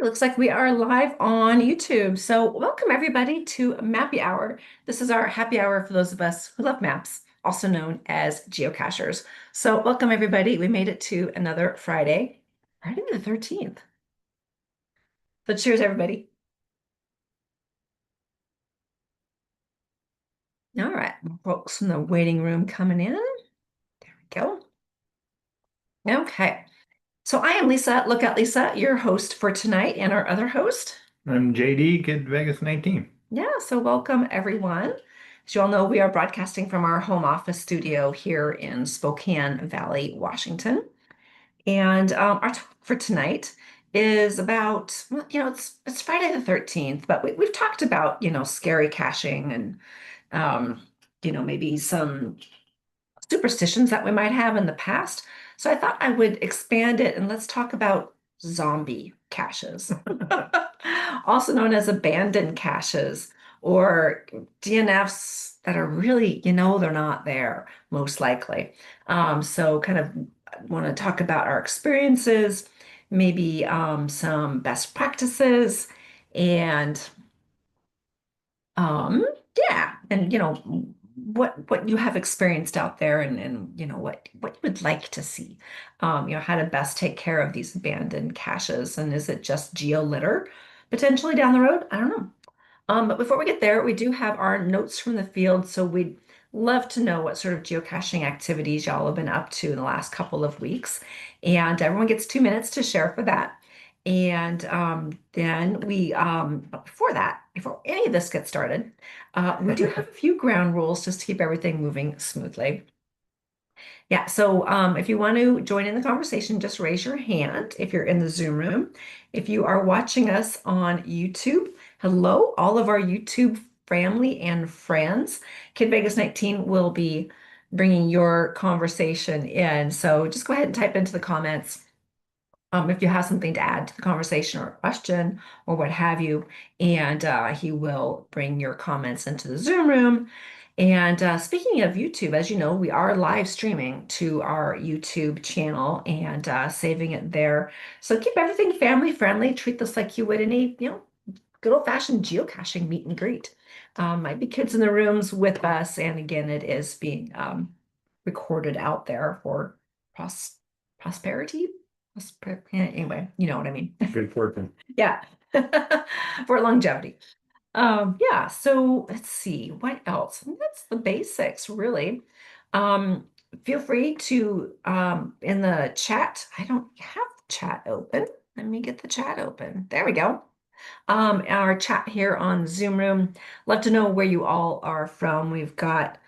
It looks like we are live on YouTube. So, welcome everybody to Mappy Hour. This is our happy hour for those of us who love maps, also known as geocachers. So, welcome everybody. We made it to another Friday, Friday the 13th. So, cheers, everybody. All right, folks from the waiting room coming in. There we go. Okay. So, I am Lisa. Look at Lisa, your host for tonight, and our other host. I'm JD, Kid Vegas 19. Yeah, so welcome everyone. As you all know, we are broadcasting from our home office studio here in Spokane Valley, Washington. And our talk for tonight is about, well, it's Friday the 13th, but we've talked about, scary caching and, maybe some superstitions that we might have in the past. So I thought I would expand it and let's talk about zombie caches, also known as abandoned caches or DNFs that are really, they're not there, most likely. So kind of want to talk about our experiences, maybe some best practices, and um, yeah, and what you have experienced out there and what you would like to see. How to best take care of these abandoned caches and is it just geo litter potentially down the road? I don't know. But before we get there, we do have our notes from the field. So we'd love to know what sort of geocaching activities y'all have been up to in the last couple of weeks. And everyone gets 2 minutes to share for that. And then but before that, before any of this gets started, we do have a few ground rules just to keep everything moving smoothly. Yeah, so if you want to join in the conversation, just raise your hand if you're in the Zoom room. If you are watching us on YouTube, hello, all of our YouTube family and friends. Kid Vegas 19 will be bringing your conversation in. So just go ahead and type into the comments if you have something to add to the conversation or a question or what have you, and he will bring your comments into the Zoom room. And speaking of YouTube, as you know, we are live streaming to our YouTube channel and saving it there. So keep everything family friendly. Treat this like you would any, good old-fashioned geocaching meet and greet. Might be kids in the rooms with us, and again, it is being recorded out there for pros prosperity. Yeah, anyway, you know what I mean. Good fortune. Yeah, for longevity. Yeah, so let's see, what else? That's the basics, really. Um, Feel free to in the chat. I don't have the chat open. Let me get the chat open. There we go. Our chat here on Zoom Room. Love to know where you all are from. We've got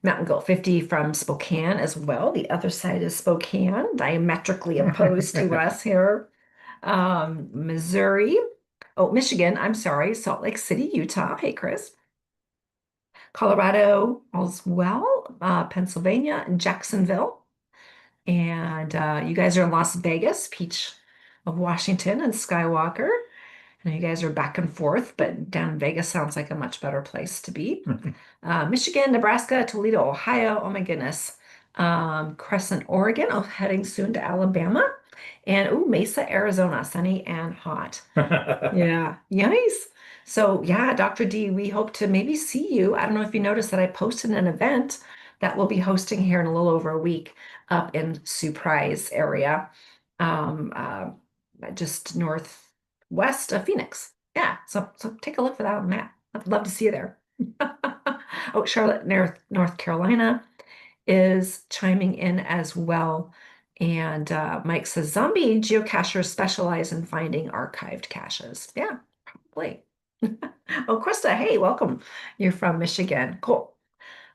Mountain Goat 50 from Spokane as well. The other side is Spokane, diametrically opposed to us here. Missouri. Oh, Michigan, I'm sorry. Salt Lake City, Utah. Hey, Chris. Colorado as well. Pennsylvania and Jacksonville. And you guys are in Las Vegas, Peach of Washington and Skywalker. I know you guys are back and forth, but down in Vegas sounds like a much better place to be. Michigan, Nebraska, Toledo, Ohio. Oh my goodness. Crescent, Oregon. Oh, heading soon to Alabama. And oh, Mesa, Arizona, sunny and hot. Yeah, nice. So yeah, Dr. D, we hope to maybe see you. I don't know if you noticed that I posted an event that we'll be hosting here in a little over a week up in Surprise area, um, just northwest of Phoenix. Yeah, so take a look for that on the map. I'd love to see you there. Oh, Charlotte, North Carolina is chiming in as well. And Mike says, zombie geocachers specialize in finding archived caches. Yeah, probably. Oh, Krista, hey, welcome. You're from Michigan. Cool.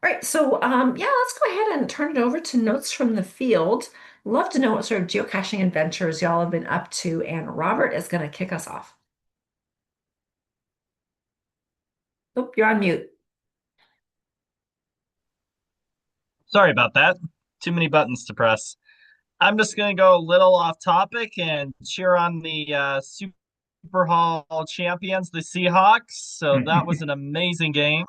All right, so yeah, let's go ahead and turn it over to notes from the field. Love to know what sort of geocaching adventures y'all have been up to, and Robert is going to kick us off. Oh, you're on mute. Sorry about that. Too many buttons to press. I'm just going to go a little off topic and cheer on the Super Hall champions, the Seahawks. So that was an amazing game.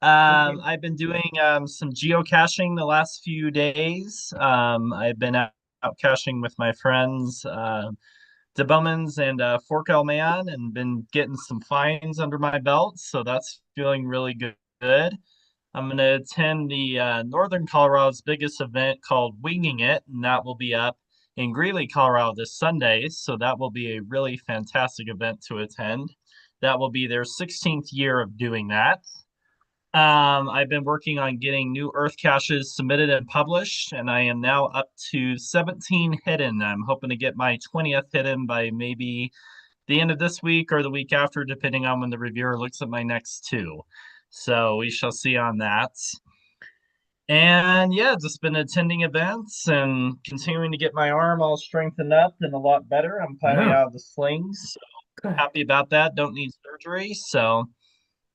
I've been doing some geocaching the last few days. I've been out caching with my friends. De Bowman's and Forkel Man and been getting some fines under my belt. So that's feeling really good. I'm going to attend the Northern Colorado's biggest event called Winging It, and that will be up in Greeley, Colorado this Sunday. So that will be a really fantastic event to attend. That will be their 16th year of doing that. I've been working on getting new Earth caches submitted and published, and I am now up to 17 hidden. I'm hoping to get my 20th hidden by maybe the end of this week or the week after, depending on when the reviewer looks at my next two. So we shall see on that. And yeah, just been attending events and continuing to get my arm all strengthened up and a lot better. I'm finally Yeah. out of the slings. So Good. happy about that. Don't need surgery. So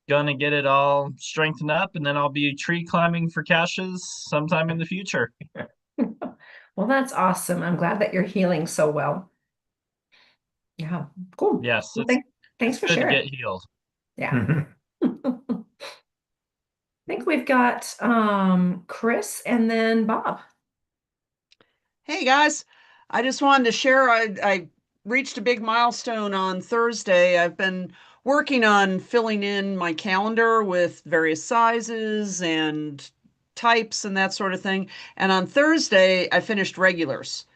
gonna get it all strengthened up and then I'll be tree climbing for caches sometime in the future. Well, that's awesome. I'm glad that you're healing so well. Yeah, cool. Yes, Well, thanks it's for good to sharing. get healed. Yeah. Mhm. I think we've got Chris and then Bob. Hey guys, I just wanted to share. I reached a big milestone on Thursday. I've been working on filling in my calendar with various sizes and types and that sort of thing. And on Thursday, I finished regulars.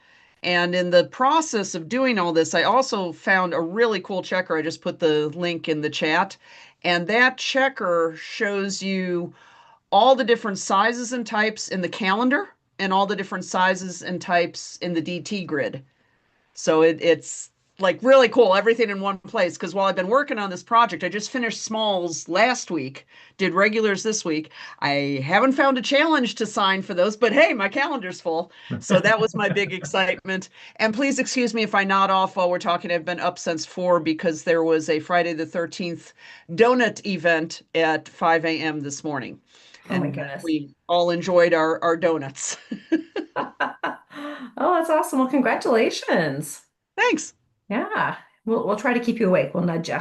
And in the process of doing all this, I also found a really cool checker. I just put the link in the chat. And that checker shows you all the different sizes and types in the calendar and all the different sizes and types in the DT grid. So it's like really cool, everything in one place. Because while I've been working on this project, I just finished smalls last week, did regulars this week. I haven't found a challenge to sign for those, but hey, my calendar's full. So that was my big excitement. And please excuse me if I nod off while we're talking. I've been up since 4 because there was a Friday the 13th donut event at 5 a.m. this morning. Oh my And goodness. we all enjoyed our donuts. Oh, that's awesome. Well, congratulations. Thanks. Yeah. We'll try to keep you awake. We'll nudge you.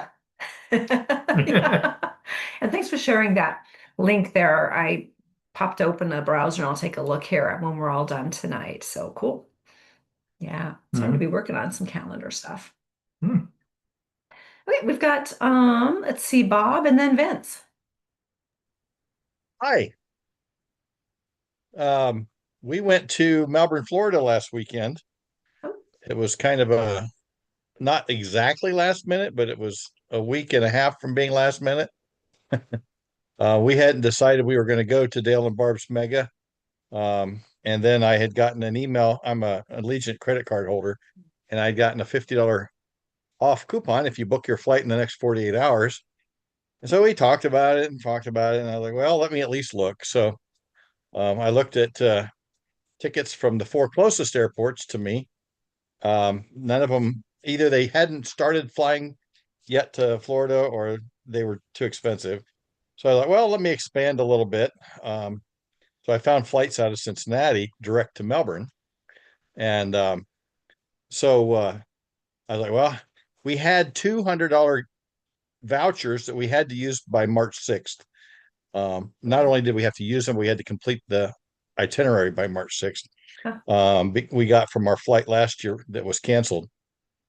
Yeah. And thanks for sharing that link there. I popped open a browser and I'll take a look here when we're all done tonight. So cool. Yeah. It's time to be Mhm. working on some calendar stuff. Hmm. Okay, we've got let's see, Bob and then Vince. Hi. Um, we went to Melbourne, Florida last weekend. Oh, It was kind of a not exactly last minute, but it was a week and a half from being last minute. We hadn't decided we were going to go to Dale and Barb's Mega. And then I had gotten an email. I'm a Allegiant credit card holder, and I'd gotten a $50 off coupon if you book your flight in the next 48 hours. And so we talked about it and talked about it, and I was like, well, let me at least look. So I looked at tickets from the four closest airports to me. None of them, either they hadn't started flying yet to Florida or they were too expensive. So I thought, well, let me expand a little bit. So I found flights out of Cincinnati direct to Melbourne. And so I was like, well, we had $200 vouchers that we had to use by March 6th. Not only did we have to use them, we had to complete the itinerary by March 6th. huh. We got from our flight last year that was canceled.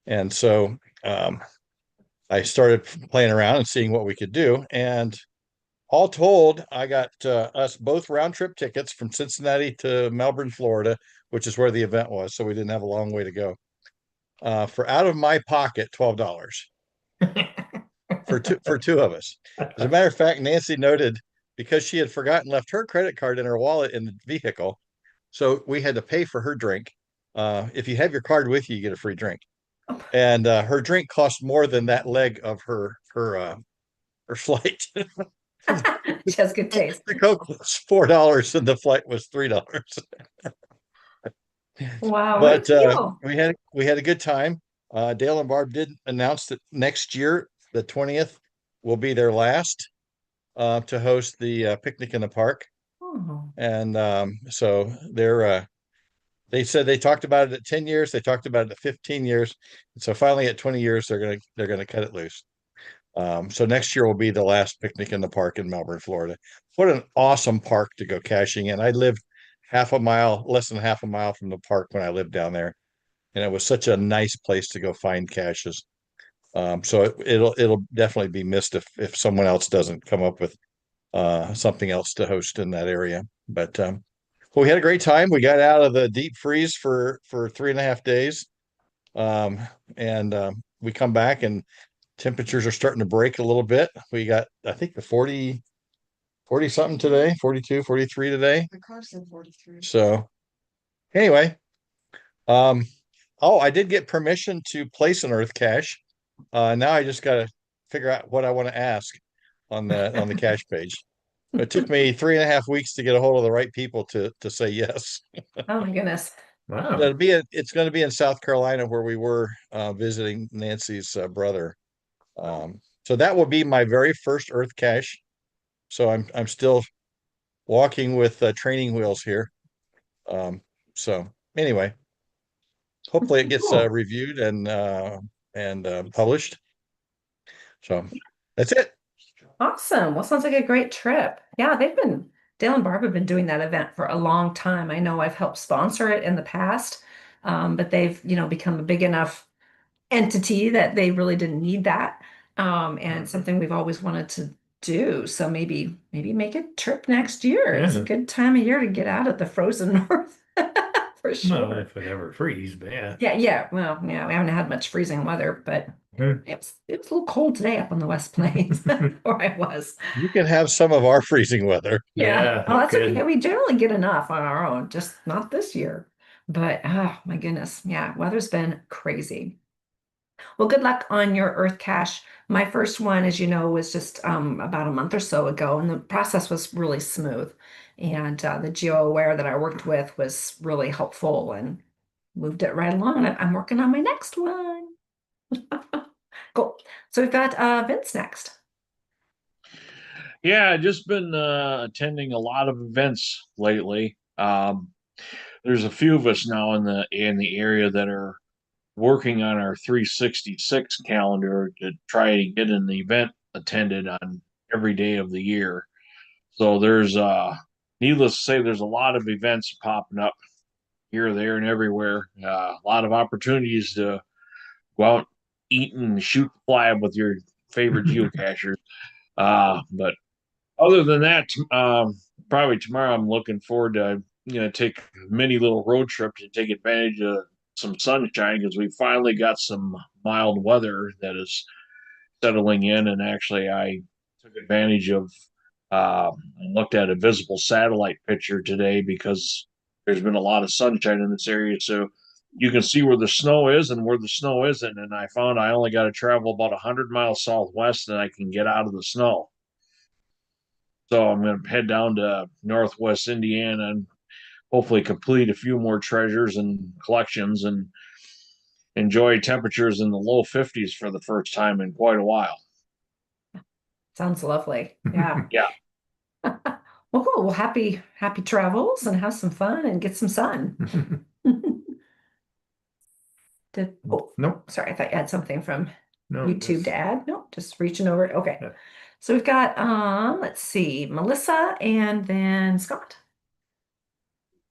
And so I started playing around and seeing what we could do. And all told, I got us both round trip tickets from Cincinnati to Melbourne, Florida, which is where the event was. So we didn't have a long way to go. For out of my pocket, $12 for two of us. As a matter of fact, Nancy noted because she had forgotten left her credit card in her wallet in the vehicle, so we had to pay for her drink. If you have your card with you, you get a free drink. And her drink cost more than that leg of her flight. She has good taste. The Coke was $4 and the flight was $3. Wow, what a But deal. we had a good time. Dale and Barb did announce that next year, the 20th, will be their last to host the picnic in the park. Oh, And so they said they talked about it at 10 years, they talked about it at 15 years. And so finally at 20 years, they're gonna cut it loose. So next year will be the last picnic in the park in Melbourne, Florida. What an awesome park to go caching in. I lived less than half a mile from the park when I lived down there. and it was such a nice place to go find caches. So it'll definitely be missed if someone else doesn't come up with something else to host in that area. But well, we had a great time. We got out of the deep freeze for 3.5 days, um, and we come back and temperatures are starting to break a little bit. We got, I think, the 40 something today, 42, 43 today. The car said 43. So anyway, um, oh, I did get permission to place an earth cache. Now I just got to figure out what I want to ask on the cache page. It took me 3.5 weeks to get a hold of the right people to say yes. Oh my goodness. Wow. It's going to be in South Carolina where we were visiting Nancy's brother. So that will be my very first earth cache. So I'm still walking with training wheels here. So anyway, hopefully it gets Cool. reviewed and published. So that's it. Awesome. Well, sounds like a great trip. Yeah, Dale and Barb have been doing that event for a long time. I know I've helped sponsor it in the past, but they've, become a big enough entity that they really didn't need that. And something we've always wanted to do. So maybe make a trip next year. It's a Yeah. good time of year to get out of the frozen north for Well, sure. if it ever freeze, but yeah. Yeah. Well, yeah, we haven't had much freezing weather, but Mhm. it was a little cold today up on the West Plains where I was. You can have some of our freezing weather. Yeah. Yeah, Oh, that's okay. good. We generally get enough on our own, just not this year. But oh my goodness. Yeah, weather's been crazy. Well, good luck on your Earth cache. My first one, as you know, was just about a month or so ago, and the process was really smooth. And the GeoAware that I worked with was really helpful and moved it right along. And I'm working on my next one. Cool. So we've got Vince next. Yeah, just been attending a lot of events lately. There's a few of us now in the area that are working on our 366 calendar to try to get an event attended on every day of the year. So there's needless to say, there's a lot of events popping up here, there, and everywhere. A lot of opportunities to go out, eat, and shoot the fly with your favorite geocachers. But other than that, probably tomorrow I'm looking forward to take a mini little road trip to take advantage of some sunshine because we finally got some mild weather that is settling in. And actually, I took advantage of and looked at a visible satellite picture today because there's been a lot of sunshine in this area, so you can see where the snow is and where the snow isn't. And I found I only got to travel about 100 miles southwest and I can get out of the snow. So I'm going to head down to Northwest Indiana and hopefully complete a few more treasures and collections and enjoy temperatures in the low 50s for the first time in quite a while. Sounds lovely. Yeah. Yeah. Well, cool. Well, happy travels and have some fun and get some sun. Nope. Sorry, I thought you had something from No, YouTube to add. No, just reaching over. Okay. Yeah. So we've got let's see, Melissa and then Scott.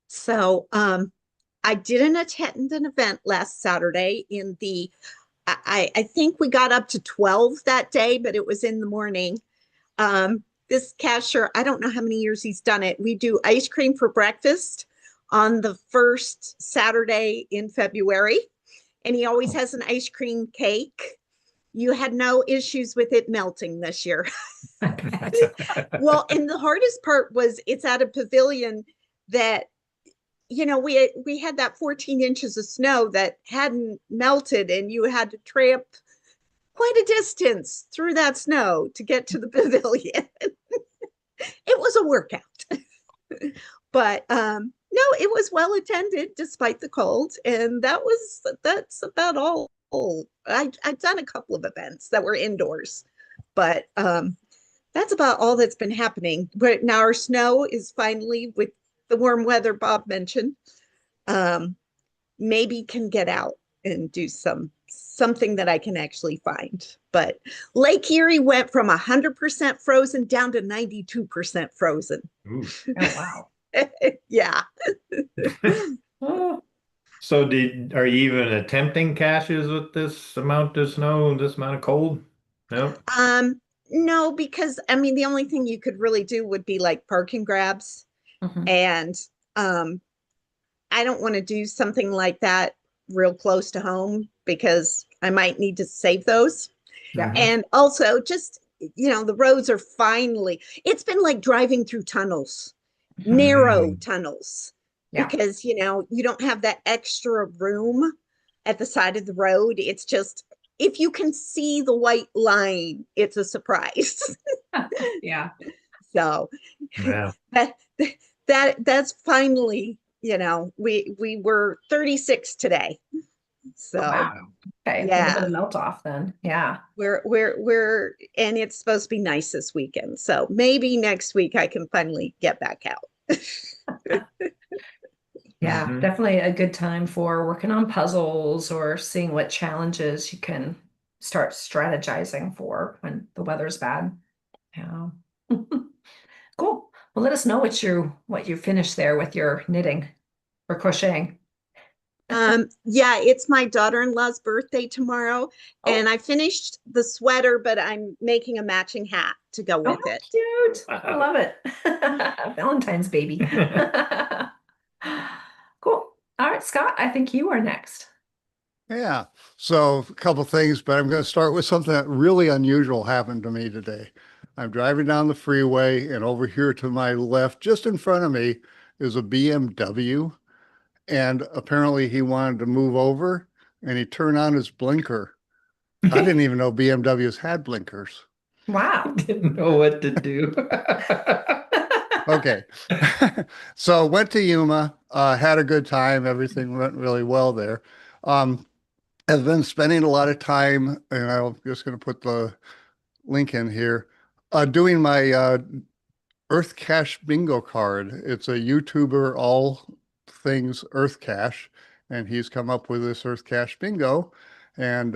So I didn't attend an event last Saturday in the I think we got up to 12 that day, but it was in the morning. This cashier, I don't know how many years he's done it. We do ice cream for breakfast on the first Saturday in February, and he always has an ice cream cake. You had no issues with it melting this year. Well, and the hardest part was it's at a pavilion that, we had that 14 inches of snow that hadn't melted, and you had to tramp quite a distance through that snow to get to the pavilion. It was a workout. But no, it was well attended despite the cold, and that's about all. I've done a couple of events that were indoors, but that's about all that's been happening. But now our snow is finally, with the warm weather Bob mentioned, maybe can get out and do something that I can actually find. But Lake Erie went from 100% frozen down to 92% frozen. Ooh. Oh, wow. Yeah. Oh, So are you even attempting caches with this amount of snow and this amount of cold? Nope. No, because I mean the only thing you could really do would be like parking grabs. Mhm. And um I don't want to do something like that real close to home because I might need to save those. Yeah. Mhm. And also just, the roads are finally, it's been like driving through tunnels, narrow Mm. tunnels, Yeah. because, you don't have that extra room at the side of the road. It's just, if you can see the white line, it's a surprise. Yeah. So Yeah. that that's finally, we were 36 today. Oh, So wow. Okay. A little bit yeah, of melt off then. Yeah. we're and it's supposed to be nice this weekend. So maybe next week I can finally get back out. Yeah. Mhm. Definitely a good time for working on puzzles or seeing what challenges you can start strategizing for when the weather's bad. Yeah. Cool. Well, let us know what you finished there with your knitting or crocheting. Yeah, it's my daughter-in-law's birthday tomorrow, Oh, and I finished the sweater, but I'm making a matching hat to go oh, with it. cute. I love it. Valentine's baby. Cool. All right, Scott, I think you are next. Yeah. So a couple things, but I'm going to start with something that really unusual happened to me today. I'm driving down the freeway, and over here to my left, just in front of me, is a BMW. And apparently he wanted to move over, and he turned on his blinker. I didn't even know BMWs had blinkers. Wow. Didn't know what to do. Okay. So went to Yuma, had a good time. Everything went really well there. Um, I've been spending a lot of time, and I'm just going to put the link in here, doing my Earth Cache bingo card. It's a YouTuber, all things Earth Cache, and he's come up with this Earth Cache bingo. And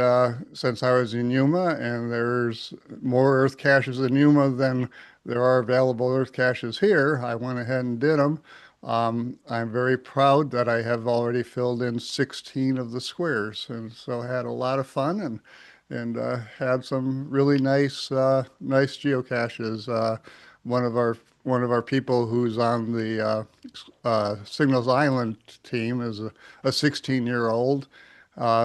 since I was in Yuma, and there's more Earth caches in Yuma than there are available Earth caches here, I went ahead and did them. I'm very proud that I have already filled in 16 of the squares, and so I had a lot of fun and had some really nice geocaches. One of our people who's on the Signals Island team is a 16-year-old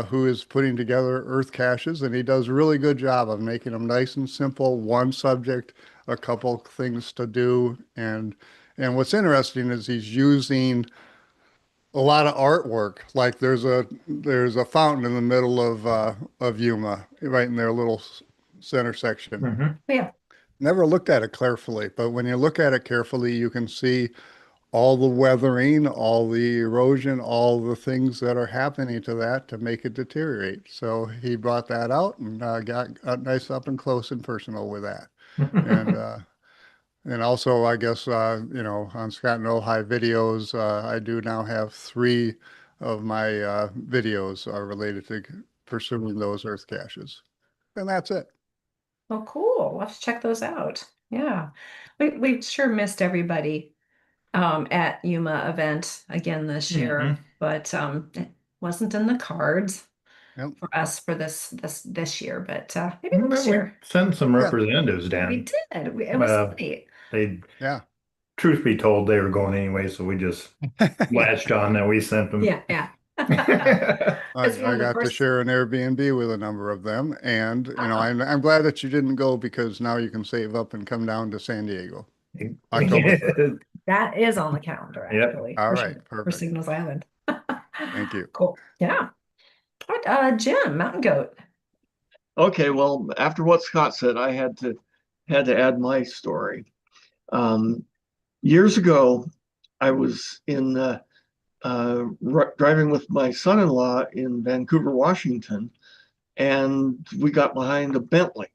who is putting together Earth caches, and he does a really good job of making them nice and simple, one subject, a couple things to do, and what's interesting is he's using a lot of artwork. Like there's a fountain in the middle of Yuma, right in their little center section. Mhm. Yeah. Never looked at it carefully, but when you look at it carefully, you can see all the weathering, all the erosion, all the things that are happening to that to make it deteriorate. So he brought that out and got nice up and close and personal with that. And and also, I guess, on Scott and High videos, I do now have 3 of my videos are related to pursuing those Earth caches. And that's it. Well, cool. Let's check those out. Yeah. We sure missed everybody at Yuma event again this year, Mhm. but it wasn't in the cards Yep. for us for this year, but maybe next Well, we year. sent some Yeah. representatives We down. did. It was Uh, neat. they, Yeah. truth be told, they were going anyway, so we just latched on that we sent them. Yeah, yeah. Because I the got to first share an Airbnb with a number of them. And, I'm glad that you didn't go because now you can save up and come down to San Diego, October 3rd. that is on the calendar Yep. actually, All for right. sure, for Perfect. Signals Island. Thank you. Cool. Yeah. All right, Jim, Mountain Goat. Okay, well, after what Scott said, I had to add my story. Um, Years ago, I was in driving with my son-in-law in Vancouver, Washington, and we got behind a Bentley.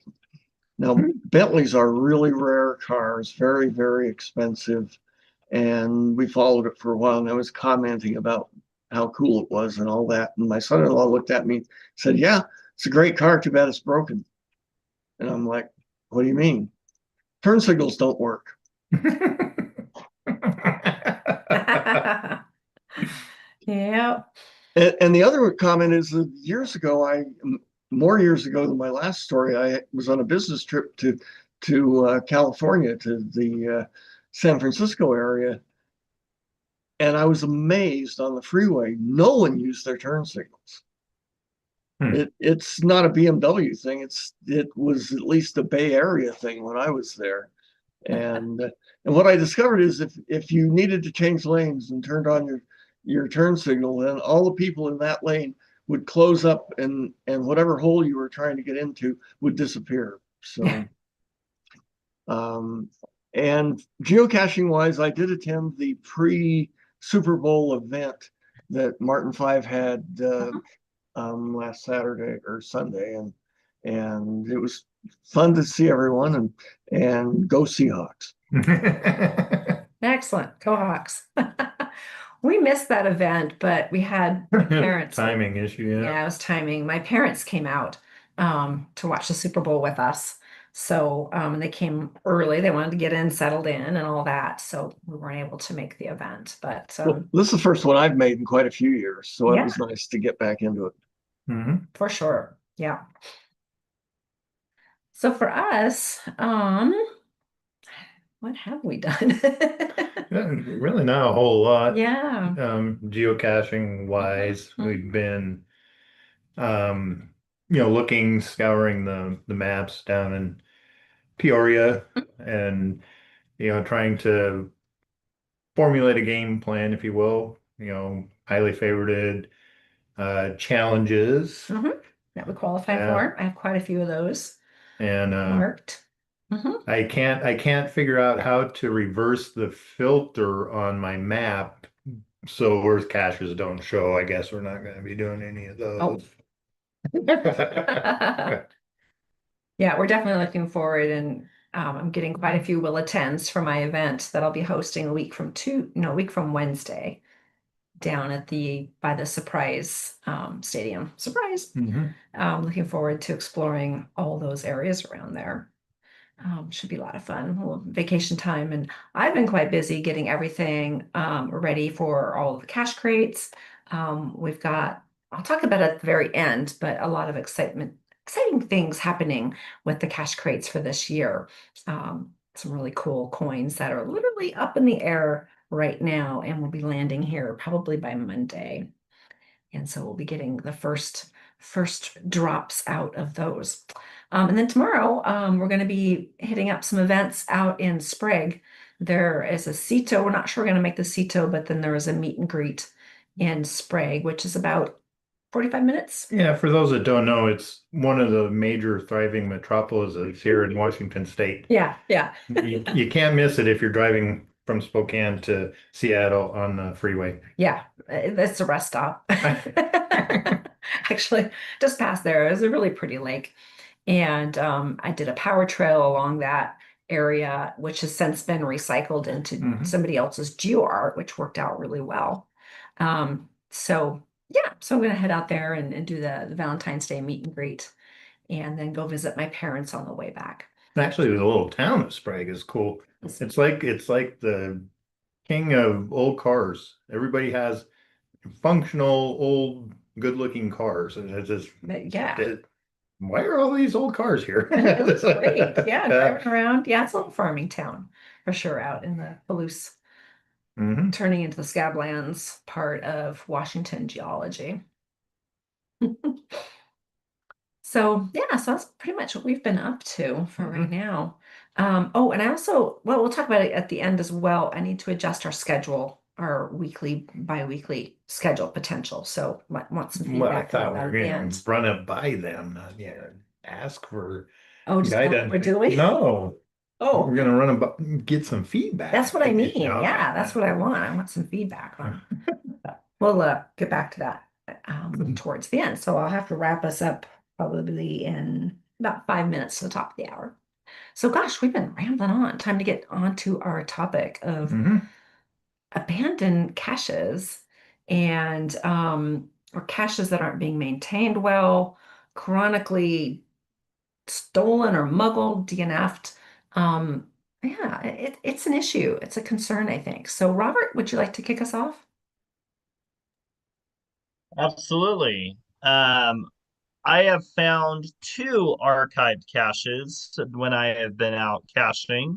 Now, Bentleys are really rare cars, very, very expensive, and we followed it for a while. And I was commenting about how cool it was and all that. And my son-in-law looked at me, said, "Yeah, it's a great car. Too bad it's broken." And I'm like, "What do you mean?" "Turn signals don't work." Yep. And the other comment is that more years ago than my last story, I was on a business trip to California, to the San Francisco area, and I was amazed on the freeway. No one used their turn signals. It's not a BMW thing. It was at least a Bay Area thing when I was there. And what I discovered is if you needed to change lanes and turned on your turn signal, then all the people in that lane would close up and whatever hole you were trying to get into would disappear. So and geocaching wise, I did attend the pre Super Bowl event that Martin Five had last Saturday or Sunday, and it was fun to see everyone and go Seahawks. Excellent. Go Hawks. We missed that event, but we had parents. Timing issue, yeah. Yeah, it was timing. My parents came out to watch the Super Bowl with us. So they came early. They wanted to get in, settled in, and all that. So we weren't able to make the event. But Well, this is the first one I've made in quite a few years, so Yeah. it was nice to get back into it. For sure. Yeah. So for us, what have we done? Really not a whole lot. Yeah. Geocaching wise, we've been looking, scouring the maps down in Peoria and trying to formulate a game plan, if you will, highly favorited challenges. That would qualify for. I have quite a few of those and marked. I can't figure out how to reverse the filter on my map so Earth caches don't show. I guess we're not going to be doing any of those. Yeah, we're definitely looking forward, and I'm getting quite a few will attends for my event that I'll be hosting a week from Wednesday down at by the Surprise Stadium. Surprise. Looking forward to exploring all those areas around there. Should be a lot of fun. Well, vacation time, and I've been quite busy getting everything ready for all of the cache crates. I'll talk about it at the very end, but a lot of exciting things happening with the cache crates for this year. Some really cool coins that are literally up in the air right now and will be landing here probably by Monday. And so we'll be getting the first drops out of those. And then tomorrow, we're going to be hitting up some events out in Sprague. There is a CITO. We're not sure we're going to make the CITO, but then there is a meet and greet in Sprague, which is about 45 minutes. Yeah, for those that don't know, it's one of the major thriving metropolises here in Washington State. Yeah. You can't miss it if you're driving from Spokane to Seattle on the freeway. Yeah, that's a rest stop. Actually, just past there is a really pretty lake. And I did a power trail along that area, which has since been recycled into somebody else's geo art, which worked out really well. So I'm going to head out there and do the Valentine's Day meet and greet, and then go visit my parents on the way back. Actually, the little town of Sprague is cool. It's like the king of old cars. Everybody has functional, old, good-looking cars, and it's just why are all these old cars here? That's great. Yeah, driving around. Yeah, it's a little farming town for sure out in the Palouse, turning into the Scablands part of Washington geology. So that's pretty much what we've been up to for right now. And I also, we'll talk about it at the end as well. I need to adjust our schedule, our bi-weekly schedule potential. So want some feedback. Well, I thought we were going to run it by them, not ask for just guidance. We're doing? No. Oh, we're going to run it, get some feedback. That's what I mean. Yeah, that's what I want. I want some feedback on. We'll get back to that towards the end. So I'll have to wrap us up probably in about 5 minutes to the top of the hour. So gosh, we've been rambling on. Time to get on to our topic of abandoned caches and or caches that aren't being maintained well, chronically stolen or muggled, DNF'd. It's an issue. It's a concern, I think. So Robert, would you like to kick us off? Absolutely. I have found two archived caches when I have been out caching.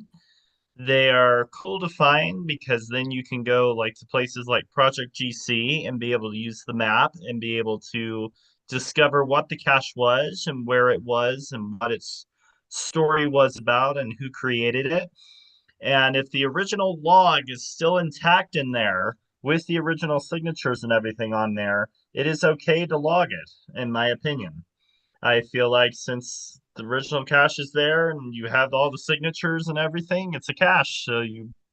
They are cool to find because then you can go like to places like Project GC and be able to use the map and be able to discover what the cache was and where it was and what its story was about and who created it. And if the original log is still intact in there with the original signatures and everything on there, it is okay to log it, in my opinion. I feel like since the original cache is there and you have all the signatures and everything, it's a cache.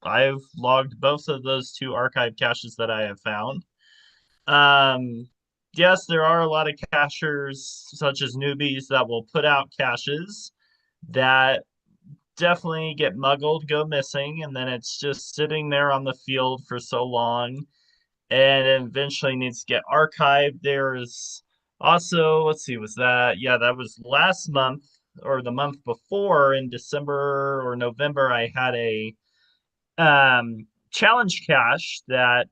I've logged both of those two archive caches that I have found. Um, yes, there are a lot of cachers, such as newbies, that will put out caches that definitely get muggled, go missing, and then it's just sitting there on the field for so long and eventually needs to get archived. There's also, let's see, was that? Yeah, that was last month or the month before in December or November. I had a challenge cache that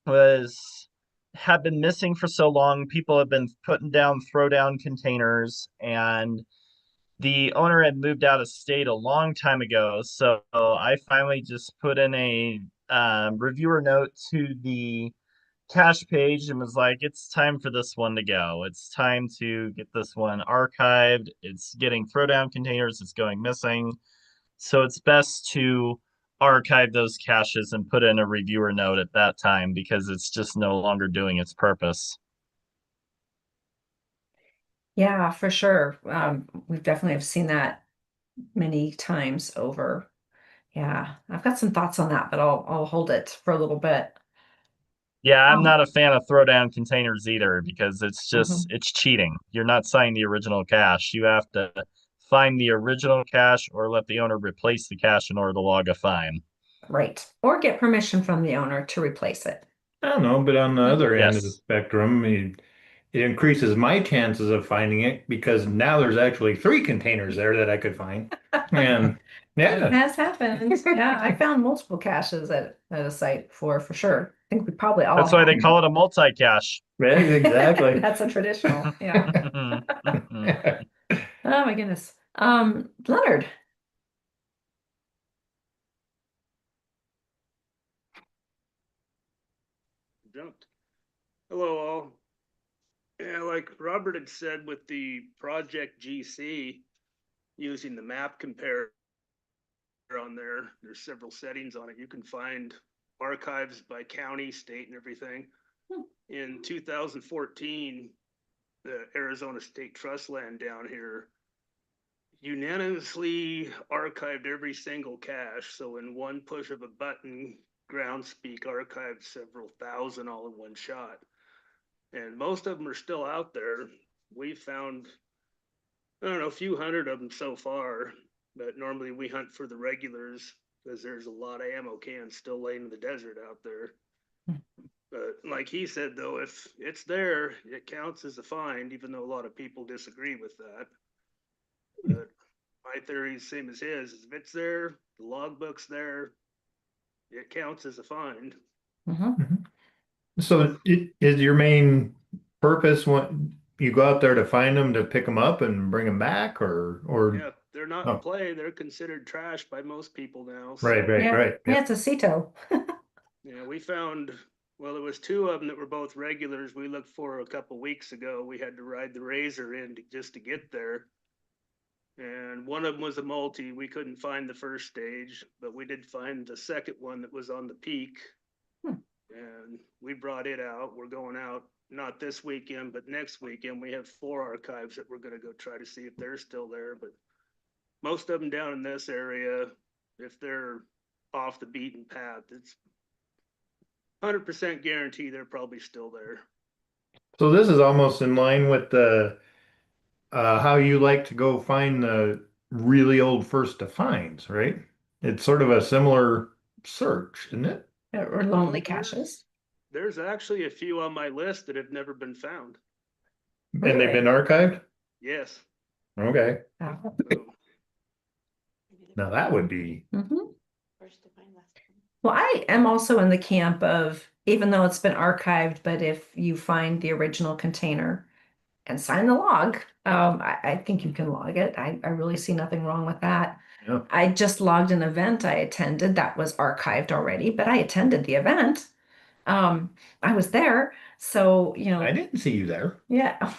was had been missing for so long. People have been putting down throwdown containers, and the owner had moved out of state a long time ago. So I finally just put in a reviewer note to the cache page and was like, it's time for this one to go. It's time to get this one archived. It's getting throwdown containers, it's going missing. So it's best to archive those caches and put in a reviewer note at that time because it's just no longer doing its purpose. Yeah, for sure. We've definitely have seen that many times over. Yeah, I've got some thoughts on that, but I'll hold it for a little bit. Yeah, I'm Um, not a fan of throwdown containers either because mhm. it's cheating. You're not signing the original cache. You have to find the original cache or let the owner replace the cache in order to log a fine. Right. Or get permission from the owner to replace it. I don't know, but on the other end of the Yes. spectrum, it increases my chances of finding it because now there's actually three containers there that I could find. And It yeah, has happened. Yeah, I found multiple caches at a site before, for sure. I think we probably all That's why have. they call it a multi-cache. yeah, exactly. That's a traditional. Yeah. Oh my goodness. Leonard. Jumped. Hello, all. Yeah, like Robert had said with the Project GC, using the map compare on there, there's several settings on it. You can find archives by county, state, and everything. In 2014, the Arizona State Trust land down here unanimously archived every single cache. So in one push of a button, Groundspeak archived several thousand all in one shot. And most of them are still out there. We found, I don't know, a few hundred of them so far, but normally we hunt for the regulars because there's a lot of ammo cans still laying in the desert out there. But like he said, though, if it's there, it counts as a find, even though a lot of people disagree with that. But my theory is same as his. If it's there, the logbook's there, it counts as a find. Mhm. So is your main purpose when you go out there to find them to pick them up and bring them back or Yeah, they're not in oh, play. They're considered trash by most people now. right, So right, Yeah. right. Yeah, Yeah. it's a Ceto. yeah, we found, well, there was two of them that were both regulars we looked for a couple weeks ago. We had to ride the Razor in just to get there. And one of them was a multi. We couldn't find the first stage, but we did find the second one that was on the peak. Hmm. And we brought it out. We're going out not this weekend, but next weekend. We have 4 archives that we're going to go try to see if they're still there. But most of them down in this area, if they're off the beaten path, it's 100% guarantee they're probably still there. So this is almost in line with the how you like to go find the really old first to finds, right? It's sort of a similar search, isn't it? Or lonely caches. There's actually a few on my list that have never been found. And they've been Really? archived? Yes. Okay. Oh. So, Now that would be Mhm. Well, I am also in the camp of even though it's been archived, but if you find the original container and sign the log, I think you can log it. I really see nothing wrong with that. Yeah. I just logged an event I attended that was archived already, but I attended the event. I was there, so I didn't see you there. yeah.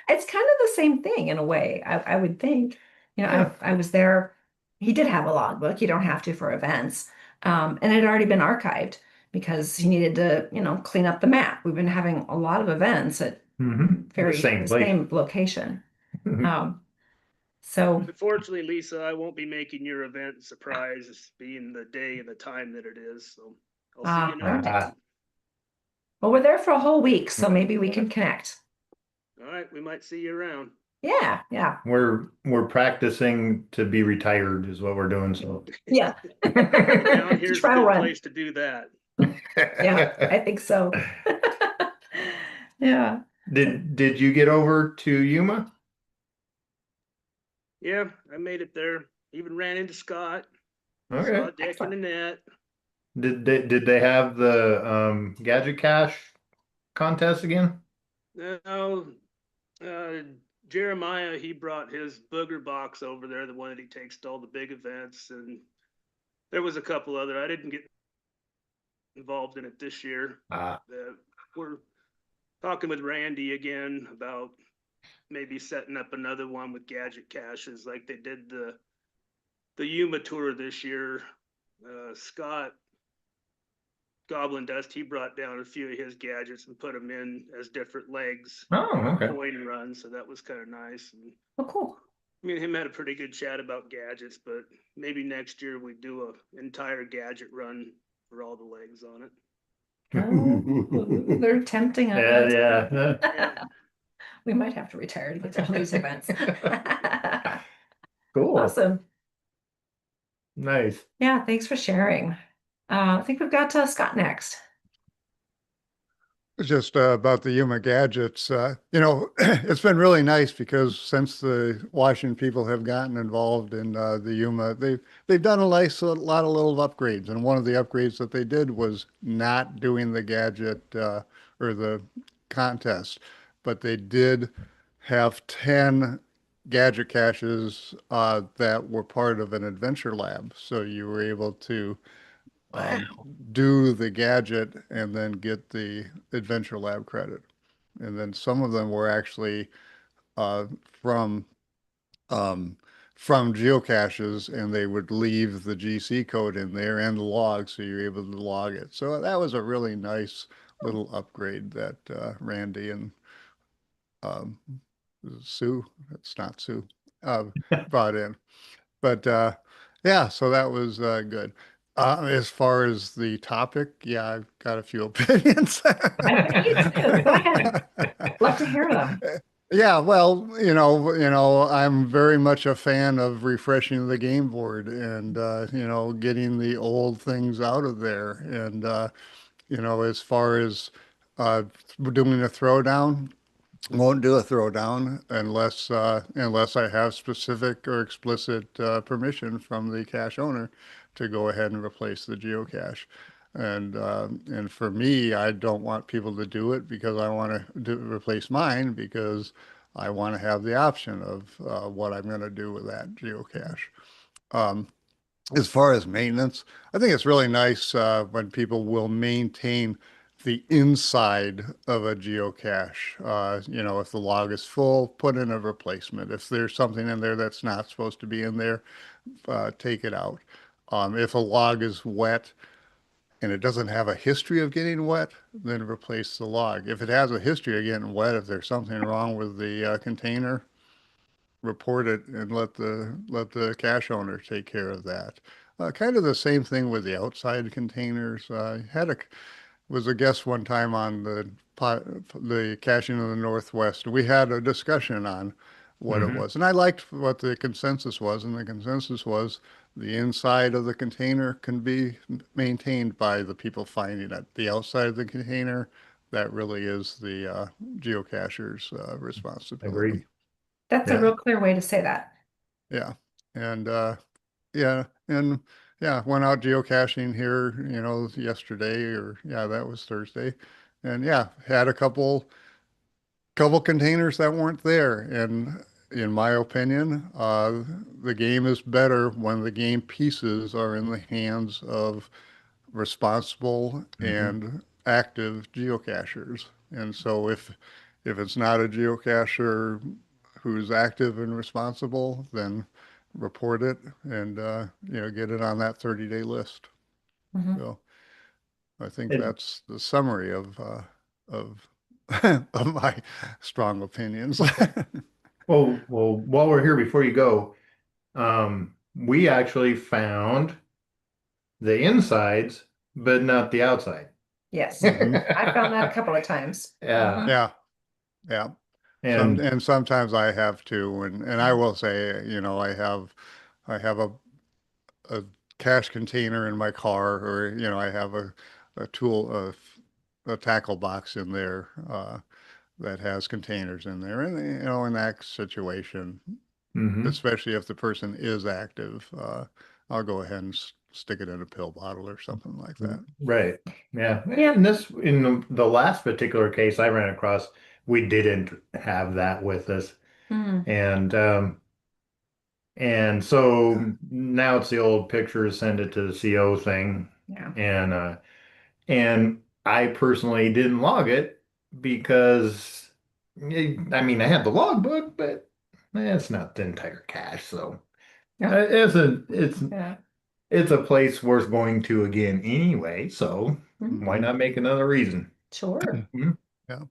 It's kind of the same thing in a way, I would think. Yeah. I was there. He did have a logbook. You don't have to for events. And it had already been archived because he needed to, clean up the map. We've been having a lot of events at The same place. same location. So Unfortunately, Lisa, I won't be making your event a surprise, being the day and the time that it is. So I'll see you darn next it. time. Well, we're there for a whole week, so maybe we can connect. All right, we might see you around. Yeah, yeah. We're practicing to be retired is what we're doing. So Yeah. Down here's a Trial good run. place to do that. Yeah, I think so. Yeah. Did you get over to Yuma? Yeah, I made it there. Even ran into Scott. Okay. Saw Dick in Excellent. the net. Did they have the gadget cache contest again? No, Jeremiah, he brought his booger box over there, the one that he takes to all the big events, and there was a couple other. I didn't get involved in it this year. We're talking with Randy again about maybe setting up another one with gadget caches like they did the Yuma tour this year. Scott Goblin Dust, he brought down a few of his gadgets and put them in as different legs. Oh, okay. Coin run, so that was kind of nice. And Oh, cool. me and him had a pretty good chat about gadgets, but maybe next year we do a entire gadget run for all the legs on it. Oh, they're tempting us. Yeah. We might have to retire to get to all these events. Cool. Awesome. Nice. Yeah, thanks for sharing. I think we've got Scott next. Just about the Yuma gadgets, it's been really nice because since the Washington people have gotten involved in the Yuma, they've done a lot of little upgrades, and one of the upgrades that they did was not doing the gadget or the contest, but they did have 10 gadget caches that were part of an adventure lab, so you were able to do the gadget and then get the Adventure Lab credit. And then some of them were actually uh, from um, from geocaches, and they would leave the GC code in there and the log, so you're able to log it. So that was a really nice little upgrade that Randy and um, Sue, it's not Sue, brought in. But yeah, so that was good. As far as the topic, yeah, I've got a few opinions. I bet you do. Go ahead. Love to hear them. Yeah, well, I'm very much a fan of refreshing the game board and getting the old things out of there. And as far as doing a throwdown, won't do a throwdown unless I have specific or explicit permission from the cache owner to go ahead and replace the geocache. And for me, I don't want people to do it because I want to replace mine because I want to have the option of what I'm going to do with that geocache. Um, as far as maintenance, I think it's really nice when people will maintain the inside of a geocache. If the log is full, put in a replacement. If there's something in there that's not supposed to be in there, take it out. If a log is wet and it doesn't have a history of getting wet, then replace the log. If it has a history of getting wet, if there's something wrong with the container, report it and let the cache owner take care of that. Kind of the same thing with the outside containers. Was a guest one time on the caching of the Northwest. We had a discussion on what it was, and I liked what the consensus was, and the consensus was the inside of the container can be maintained by the people finding it. The outside of the container, that really is the geocacher's responsibility. Agreed. That's a real clear way to say that. Yeah. And yeah. And yeah, went out geocaching here, yesterday or yeah, that was Thursday. And yeah, had a couple containers that weren't there. And in my opinion, the game is better when the game pieces are in the hands of responsible Mhm. and active geocachers. And so if it's not a geocacher who's active and responsible, then report it and get it on that 30-day list. Mhm. So I think And that's the summary of of my strong opinions. well, while we're here, before you go, we actually found the insides, but not the outside. Yes. Mhm. I found that a couple of times. Yeah. Mhm. Yeah, yeah. And And sometimes I have to, and I will say, I have a cash container in my car, or I have a tool a tackle box in there that has containers in there, and in that situation, mhm. especially if the person is active, I'll go ahead and stick it in a pill bottle or something like that. Right. Yeah. Yeah. In the last particular case I ran across, we didn't have that with us. Mm. And so now it's the old picture, send it to the CO thing. Yeah. And I personally didn't log it because I mean I had the logbook, but it's not the entire cache. So Yeah. Yeah. it's a place worth going to again anyway. So Mhm. why Mhm. not make another reason? Sure. Mhm. Yeah.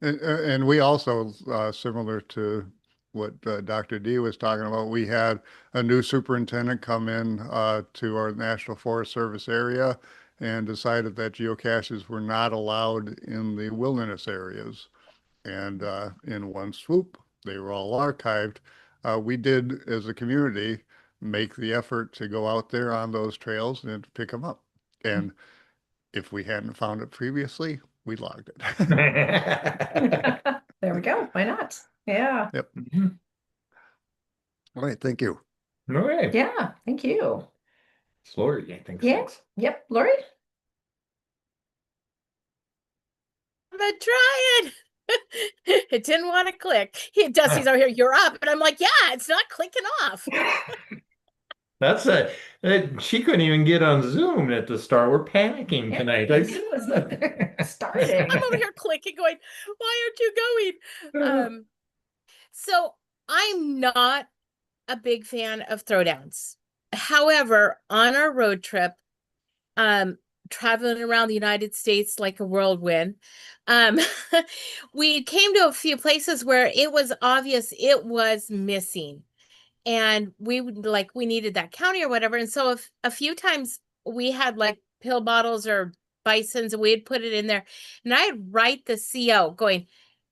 And we also, similar to what Dr. D was talking about, we had a new superintendent come in to our National Forest Service area and decided that geocaches were not allowed in the wilderness areas. And in one swoop, they were all archived. We did, as a community, make the effort to go out there on those trails and pick them up. And if we hadn't found it previously, we logged it. There we go. Why not? Yeah. Yep. Mhm. All right. Thank you. All right. Yeah. Thank you. Lori, I think Yeah. six. Yep. Lori? I'm trying. It didn't want to click. Dusty's over here, you're up. And I'm like, yeah, it's not clicking off. That's she couldn't even get on Zoom at the start. We're panicking Yeah, tonight. Zoom was starting. I'm over here clicking, going, why aren't you going? So I'm not a big fan of throwdowns. However, on our road trip, traveling around the United States like a whirlwind, we came to a few places where it was obvious it was missing. And we would we needed that county or whatever. And so if a few times we had like pill bottles or bisons and we'd put it in there, and I'd write the CO going,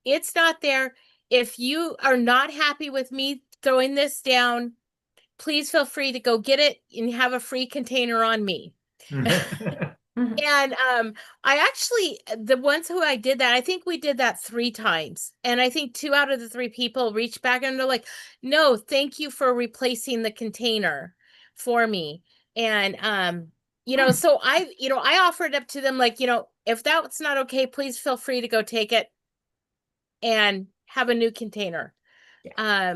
it's not there. If you are not happy with me throwing this down, please feel free to go get it and have a free container on me. Mhm. And I actually, the ones who I did that, I think we did that 3 times. And I think 2 out of the 3 people reached back and they're like, no, thank you for replacing the container for me. And so I offered up to them like, if that's not okay, please feel free to go take it and have a new container. Yeah.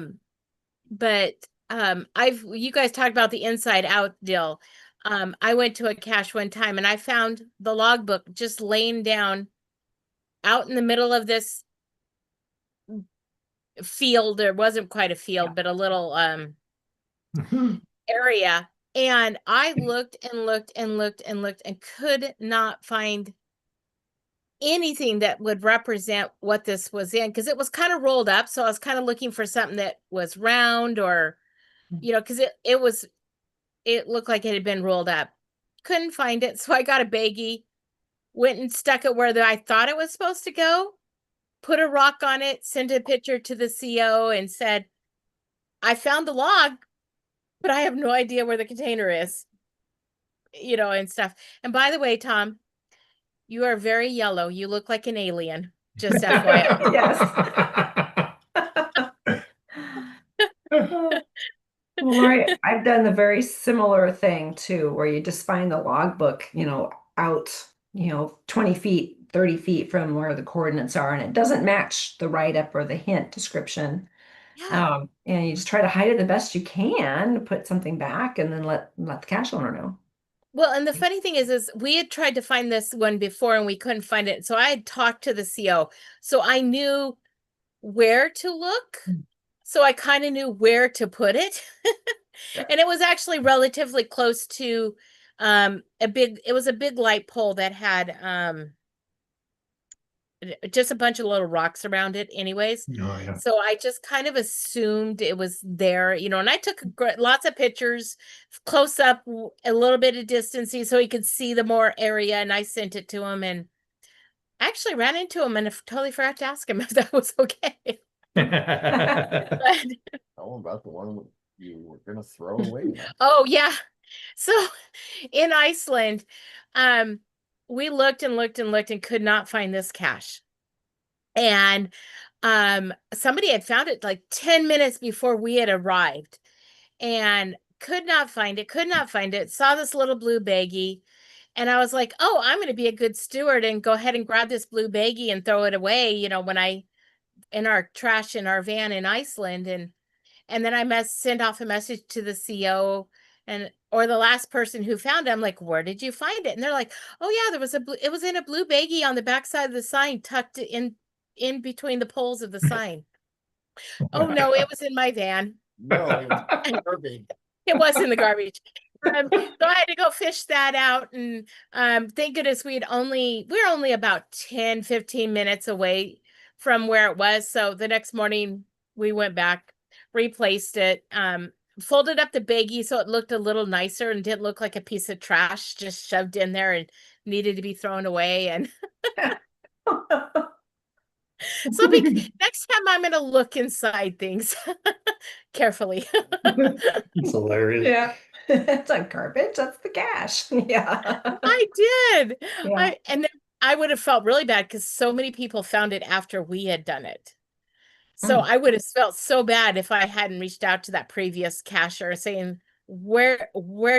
But you guys talked about the inside out deal. I went to a cache one time and I found the logbook just laying down out in the middle of this field. There wasn't quite a field, but a little area. And I looked and looked and looked and looked and could not find anything that would represent what this was in, because it was kind of rolled up. So I was kind of looking for something that was round or, because it looked like it had been rolled up. Couldn't find it. So I got a baggie, went and stuck it where I thought it was supposed to go, put a rock on it, sent a picture to the CO and said, I found the log, but I have no idea where the container is, and stuff. And by the way, Tom, you are very yellow. You look like an alien. Just FYI. Yes. Well, Lori, I've done the very similar thing too, where you just find the logbook, out, 20 feet, 30 feet from where the coordinates are, and it doesn't match the write-up or the hint description. Yeah. And you just try to hide it the best you can, put something back, and then let the cash owner know. Well, and the funny thing is we had tried to find this one before and we couldn't find it. So I had talked to the CO, so I knew where to look. So I kind of knew where to put it. And it was actually relatively close to it was a big light pole that had just a bunch of little rocks around it anyways. Oh, yeah. So I just kind of assumed it was there, and I took lots of pictures close up, a little bit of distancing so he could see the more area, and I sent it to him, and I actually ran into him and totally forgot to ask him if that was okay. But, Tell him about the one you were gonna throw away. oh yeah. So in Iceland, we looked and looked and looked and could not find this cache. And somebody had found it like 10 minutes before we had arrived and could not find it, saw this little blue baggie. And I was like, oh, I'm going to be a good steward and go ahead and grab this blue baggie and throw it away, when in our trash in our van in Iceland. And then I sent off a message to the CO or the last person who found it. I'm like, where did you find it? And they're like, oh yeah, it was in a blue baggie on the backside of the sign, tucked in between the poles of the sign. Oh no, it was in my van. No, it was garbage. It was in the garbage. So I had to go fish that out. And thank goodness we were only about 10-15 minutes away from where it was. So the next morning we went back, replaced it, folded up the baggie so it looked a little nicer and didn't look like a piece of trash just shoved in there and needed to be thrown away. And so next time I'm going to look inside things carefully. It's hilarious. Yeah. It's like garbage. That's the cash. Yeah. I did. Yeah. And then I would have felt really bad because so many people found it after we had done it. So I would have felt so bad if I hadn't reached out to that previous cashier saying, where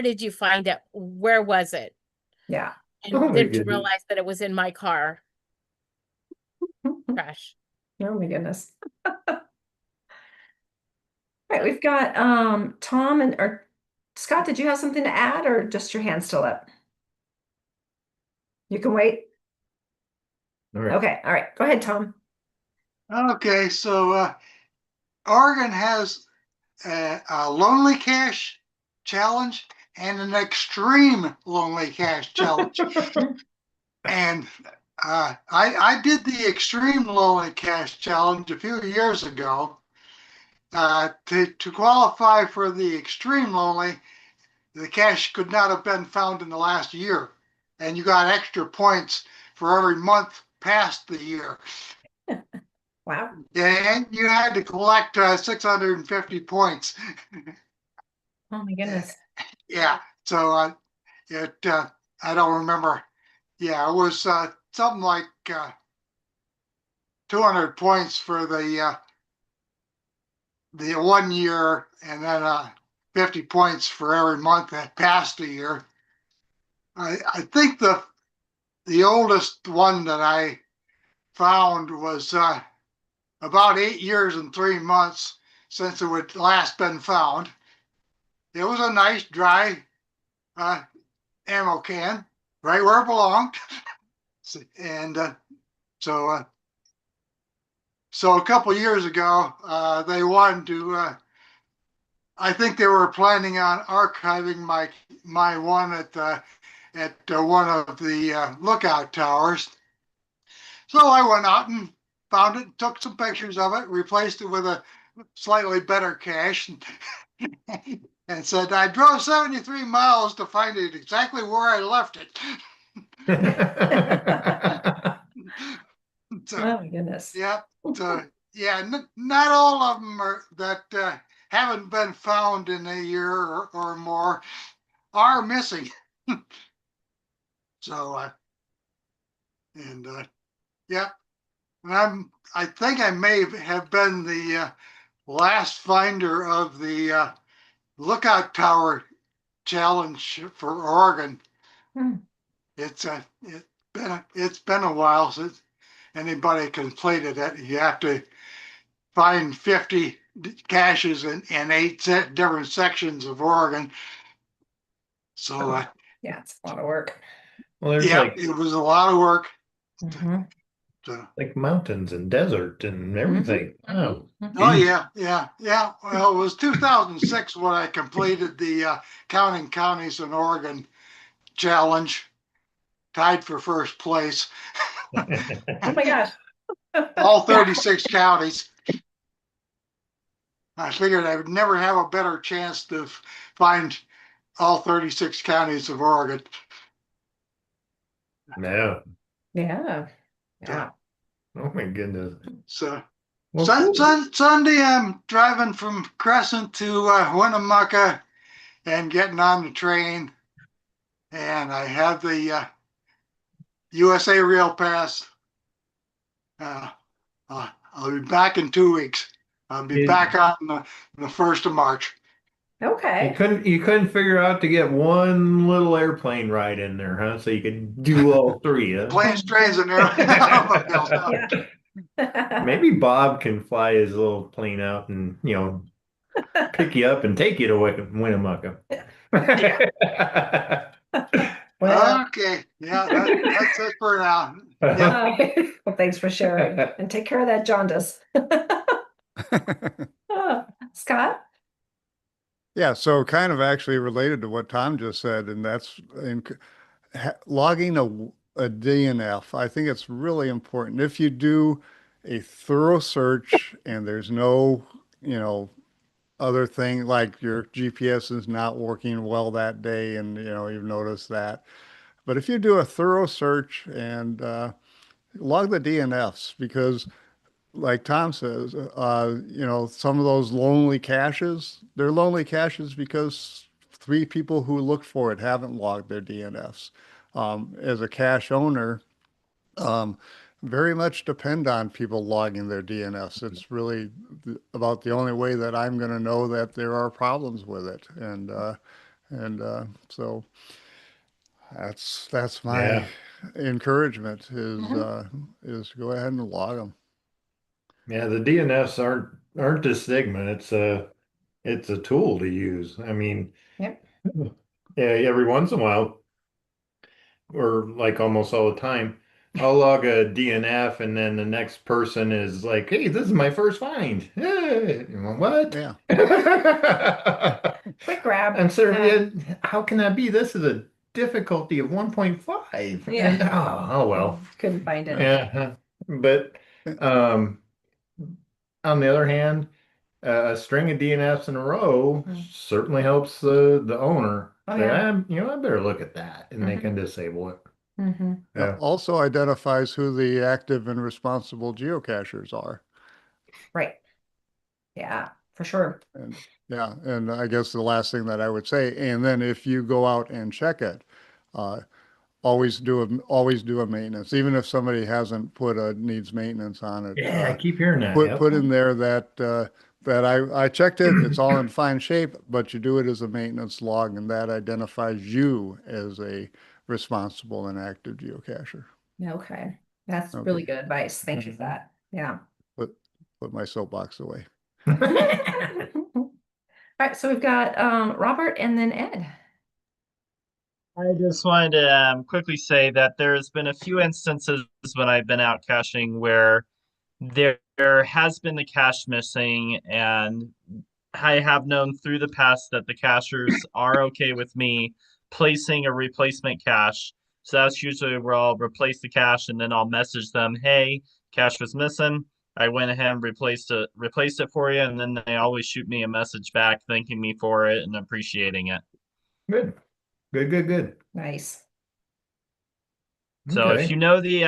did you find it? Where was it? Yeah. And then to realize that it was in my car. Trash. Oh my goodness. All right, we've got Tom or Scott, did you have something to add or just your hand still up? You can wait. All right. Okay, all right. Go ahead, Tom. Okay, so Oregon has a lonely cache challenge and an extreme lonely cache challenge. And I did the extreme lonely cache challenge a few years ago. To qualify for the extreme lonely, the cache could not have been found in the last year. And you got extra points for every month past the year. Wow. And you had to collect 650 points. Oh my goodness. Yeah. So I don't remember. Yeah, it was something like 200 points for the 1 year, and then 50 points for every month that passed a year. I think the oldest one that I found was about 8 years and 3 months since it had last been found. It was a nice dry ammo can, right where it belonged. And so a couple years ago, they wanted to. I think they were planning on archiving my one at one of the lookout towers. So I went out and found it, took some pictures of it, replaced it with a slightly better cache, and said I drove 73 miles to find it exactly where I left it. So, oh my goodness. Yeah. So yeah, not all of them are that haven't been found in a year or more are missing. So and yeah, and I think I may have been the last finder of the lookout tower challenge for Oregon. Hmm. It's been a while since anybody completed it. You have to find 50 caches in eight different sections of Oregon. So Yeah, it's a lot of work. Well, there's yeah, like it was a lot of work. Mhm. like mountains and desert and everything. Wow. Oh yeah. Well, it was 2006 when I completed the Counting Counties in Oregon challenge, tied for first place. Oh my gosh. All 36 counties. I figured I would never have a better chance to find all 36 counties of Oregon. No. Yeah. Yeah. Oh my goodness. So Well, cool. Sunday, I'm driving from Crescent to Winnemucca and getting on the train. And I have the USA Rail Pass. I'll be back in 2 weeks. I'll be back on the 1st of March. Okay. You couldn't figure out to get one little airplane ride in there, huh? So you could do all three, huh? Planes, trains, and automobiles. Yeah. Maybe Bob can fly his little plane out and, pick you up and take you to Winnemucca. Well, Okay. Yeah, that's it for now. well, thanks for sharing and take care of that jaundice. Scott? Yeah, so kind of actually related to what Tom just said, and that's logging a DNF. I think it's really important. If you do a thorough search and there's no, other thing like your GPS is not working well that day, and you've noticed that. But if you do a thorough search and log the DNFs, because like Tom says, some of those lonely caches, they're lonely caches because three people who looked for it haven't logged their DNFs. As a cache owner, um, very much depend on people logging their DNFs. It's really about the only way that I'm going to know that there are problems with it. So that's my Yeah. encouragement is Mhm. is go ahead and log them. Yeah, the DNFs aren't a stigma. It's a tool to use. I mean, Yep. yeah, every once in a while, or like almost all the time, I'll log a DNF and then the next person is like, hey, this is my first find. Hey, what? Yeah. Quick grab. And so, yeah, how can that be? This is a difficulty of 1.5. Yeah. And oh well. Couldn't find it. Yeah. But um on the other hand, a string of DNFs in a row certainly helps the owner Oh, say, yeah. I better look at that, and they Mhm. can disable it. Mm-hmm. Yeah. Also identifies who the active and responsible geocachers are. Right. Yeah, for sure. And yeah, and I guess the last thing that I would say, and then if you go out and check it, uh, always do a maintenance, even if somebody hasn't put a needs maintenance on it. Yeah, I keep hearing that. Put in there that that I checked it, it's all in fine shape, but you do it as a maintenance log, and that identifies you as a responsible and active geocacher. Okay. That's Okay. really good advice. Thank you for that. Yeah. Put my soapbox away. All right, so we've got Robert and then Ed. I just wanted to quickly say that there's been a few instances when I've been out caching where there has been the cache missing, and I have known through the past that the cachers are okay with me placing a replacement cache. So that's usually where I'll replace the cache and then I'll message them, hey, cache was missing. I went ahead and replaced it for you, and then they always shoot me a message back thanking me for it and appreciating it. Good. Good. Nice. So if Okay. you know the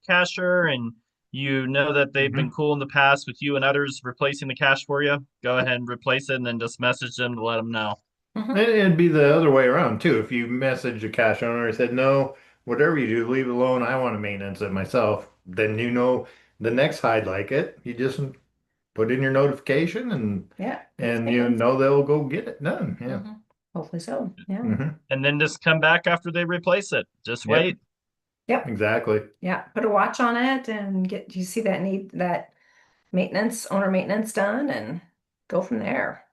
cacher and you know that they've been cool in the past with you and others replacing the cache for you, go ahead and replace it and then just message them to let them know. And it'd be the other way around too. If you message a cache owner and said, no, whatever you do, leave it alone. I want to maintenance it myself. Then the next I'd like it. You just put in your notification Yeah. and you know they'll go get it done. Yeah. Mhm. Hopefully so. Yeah. Mhm. And then just come back after they replace it. Just Yep. wait. Yep. Exactly. Yeah. Put a watch on it and get you see that owner maintenance done and go from there.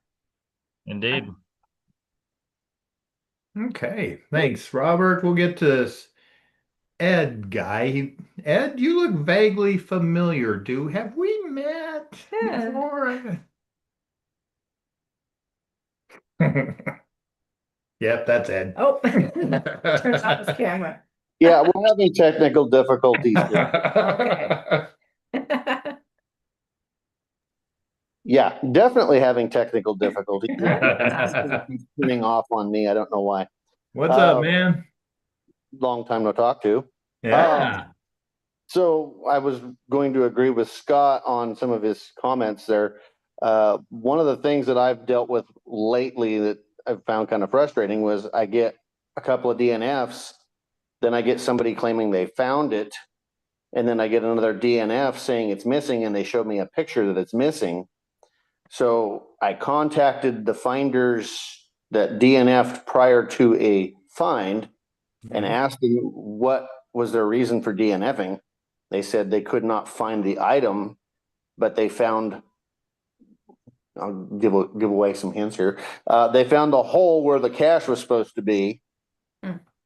Indeed. Okay. Thanks, Robert. We'll get to this Ed guy. Ed, you look vaguely familiar. Have we met Yeah. before? Yep, that's Ed. Oh, turns off his camera. Yeah, we're having technical difficulties here. Okay. Yeah, definitely having technical difficulties. It's turning off on me. I don't know why. What's up, man? Long time no talk to. Yeah. So I was going to agree with Scott on some of his comments there. One of the things that I've dealt with lately that I've found kind of frustrating was I get a couple of DNFs, then I get somebody claiming they found it, and then I get another DNF saying it's missing, and they showed me a picture that it's missing. So I contacted the finders that DNF'd prior to a find and asked them what was their reason for DNFing. They said they could not find the item, but they found, I'll give away some hints here. They found the hole where the cache was supposed to be.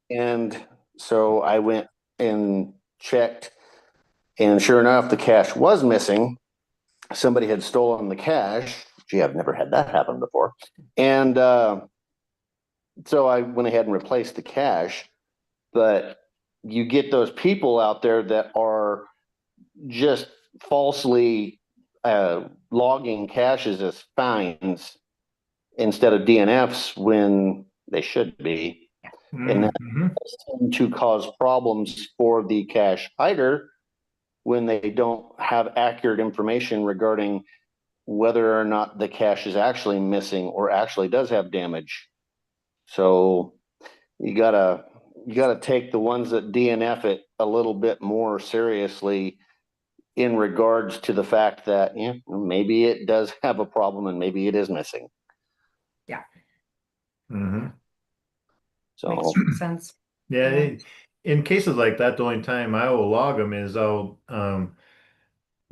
And so I went and checked, and sure enough, the cache was missing. Somebody had stolen the cache. Gee, I've never had that happen before. And so I went ahead and replaced the cache. But you get those people out there that are just falsely logging caches as finds instead of DNFs when they should be. And that tends to cause problems for the cache hider when they don't have accurate information regarding whether or not the cache is actually missing or actually does have damage. So you gotta take the ones that DNF it a little bit more seriously in regards to the fact that maybe it does have a problem and maybe it is missing. Yeah. So makes sense. Yeah. In cases like that, the only time I will log them is I'll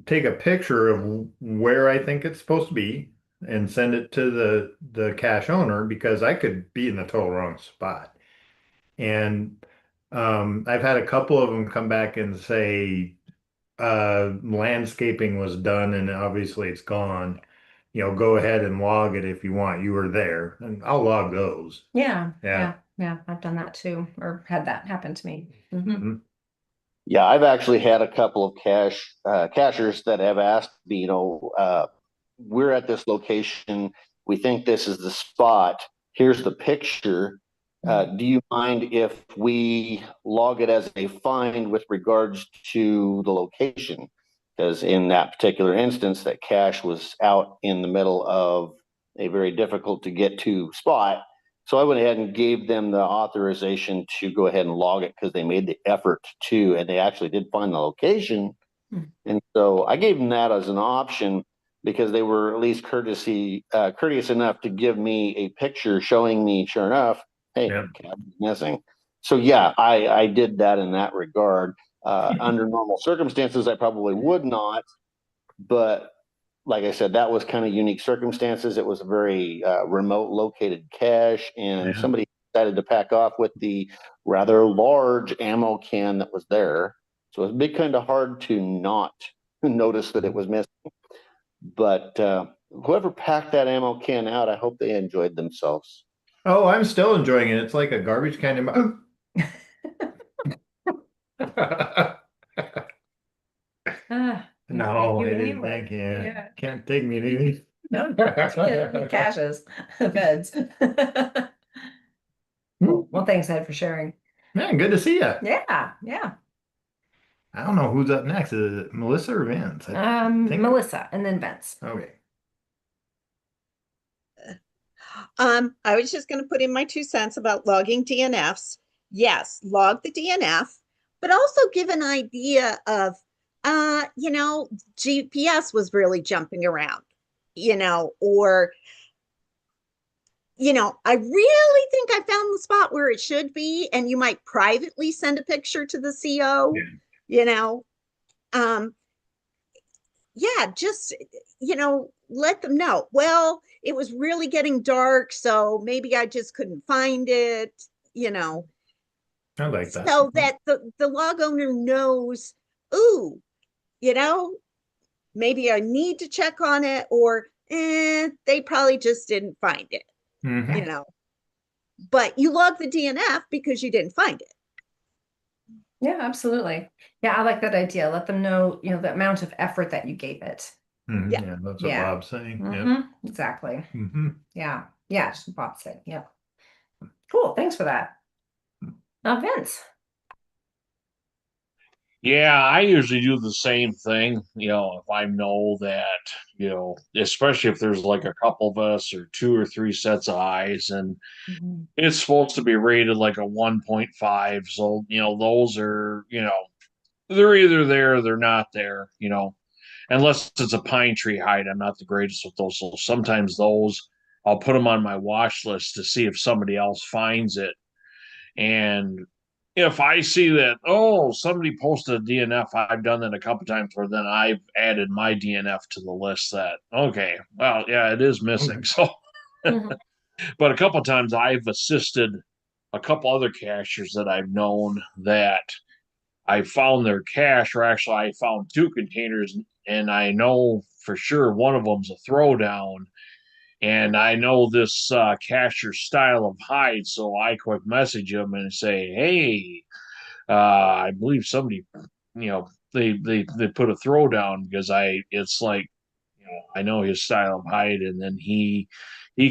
take a picture of where I think it's supposed to be and send it to the cache owner because I could be in the total wrong spot. And I've had a couple of them come back and say landscaping was done and obviously it's gone. Go ahead and log it if you want. You were there, and I'll log those. Yeah. Yeah. I've done that too, or had that happen to me. yeah, I've actually had a couple of cachers that have asked me, we're at this location. We think this is the spot. Here's the picture. Do you mind if we log it as a find with regards to the location? Because in that particular instance, that cache was out in the middle of a very difficult to get to spot. So I went ahead and gave them the authorization to go ahead and log it because they made the effort to, and they actually did find the location. And so I gave them that as an option because they were at least courteous enough to give me a picture showing me, sure enough, hey, cabin's missing. So yeah, I did that in that regard. Under normal circumstances, I probably would not, but like I said, that was kind of unique circumstances. It was a very remote located cache, and somebody decided to pack off with the rather large ammo can that was there. So it was big, kind of hard to not notice that it was missing. But whoever packed that ammo can out, I hope they enjoyed themselves. Oh, I'm still enjoying it. It's like a garbage can in my... No, I didn't think. Yeah. Can't take me to these. No, caches, beds. Well, thanks, Ed, for sharing. Man, good to see you. Yeah. I don't know who's up next. Is it Melissa or Vince? I think Melissa and then Vince. Okay. I was just going to put in my 2 cents about logging DNFs. Yes, log the DNF, but also give an idea of GPS was really jumping around, or I really think I found the spot where it should be, and you might privately send a picture to the CO, um, yeah, just, let them know. Well, it was really getting dark, so maybe I just couldn't find it, I like that. so that the log owner knows, ooh, maybe I need to check on it, or they probably just didn't find it, but you log the DNF because you didn't find it. Yeah, absolutely. Yeah, I like that idea. Let them know, the amount of effort that you gave it. Yeah. Yeah, that's what Bob's saying. Exactly. Yeah. Yeah. Yeah, that's what Bob said. Yeah. Cool. Thanks for that. Vince. Yeah, I usually do the same thing. If I know that, especially if there's like a couple of us or two or three sets of eyes, and it's supposed to be rated like a 1.5. So, those are, they're either there or they're not there, unless it's a pine tree hide. I'm not the greatest with those. So sometimes those, I'll put them on my watch list to see if somebody else finds it. And if I see that, oh, somebody posted a DNF, I've done that a couple times where then I've added my DNF to the list that, okay, well, yeah, it is missing. So, but a couple times I've assisted a couple other cashers that I've known that I found their cache, or actually I found two containers, and I know for sure one of them's a throwdown. And I know this cashier style of hide, so I quick message him and say, "Hey, I believe somebody, they put a throwdown because it's like, I know his style of hide." And then he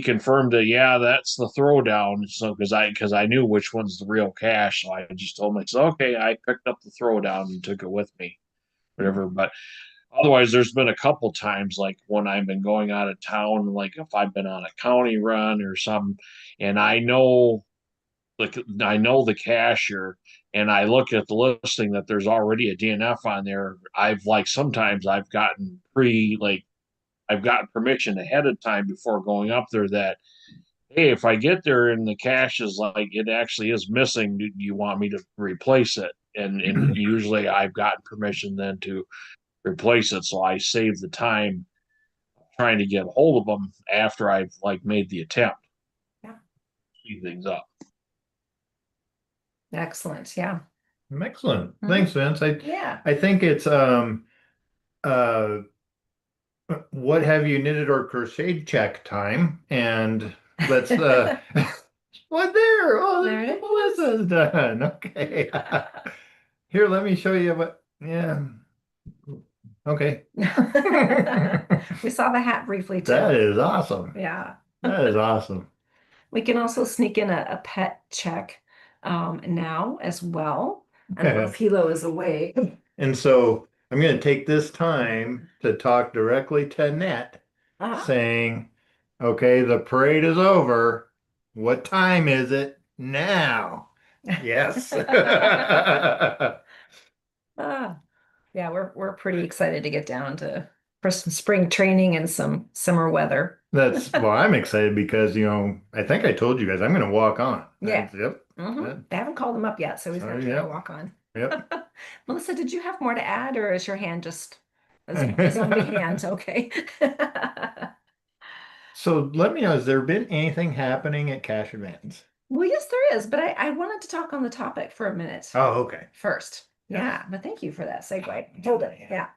confirmed that, yeah, that's the throwdown. So because I knew which one's the real cache, so I just told him, I said, okay, I picked up the throwdown and took it with me, whatever. But otherwise, there's been a couple times like when I've been going out of town, like if I've been on a county run or something, and I know the cashier, and I look at the listing that there's already a DNF on there. Sometimes I've gotten I've gotten permission ahead of time before going up there that, hey, if I get there and the cache is like it actually is missing, do you want me to replace it? And usually I've gotten permission then to replace it, so I save the time trying to get a hold of them after I've made the attempt. Yeah. Speed things up. Excellent. Yeah. Excellent. Thanks, Vince. Yeah. I think it's what have you knitted or crocheted check time, and let's what there? Oh, There it Melissa's done. Okay. Here, let me show you what. Yeah. Okay. We saw the hat briefly too. That is awesome. Yeah. That is awesome. We can also sneak in a pet check now as well. I don't know if Hilo is away. And so I'm going to take this time to talk directly to Net, saying, okay, the parade is over. What time is it now? Yes. Yeah, we're pretty excited to get down to for some spring training and some summer weather. Well, I'm excited because, I think I told you guys I'm going to walk on. Yeah. Yep. They haven't called him up yet, so he's going to walk on. Yep. Melissa, did you have more to add, or is your hand just is on the hand? Okay. So let me know, has there been anything happening at Cash Advance? Well, yes, there is, but I wanted to talk on the topic for a minute. Oh, okay. First. Yeah, but thank you for that segue. Hold it. Yeah.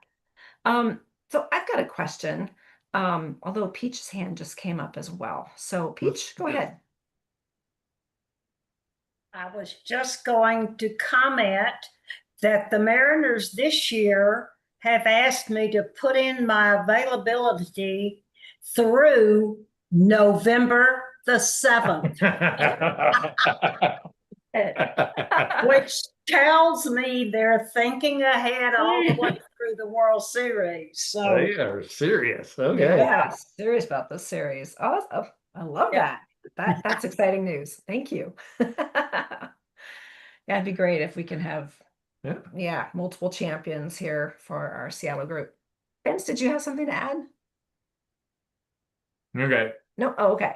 So I've got a question. Although Peach's hand just came up as well. So Peach, go ahead. I was just going to comment that the Mariners this year have asked me to put in my availability through November the 7th, which tells me they're thinking ahead all the way through the World Series. So they are serious. Okay. Yeah, serious about this series. Oh, I love that. That's exciting news. Thank you. Yeah, it'd be great if we can have Yeah, multiple champions here for our Seattle group. Vince, did you have something to add? Okay. No? Oh, okay.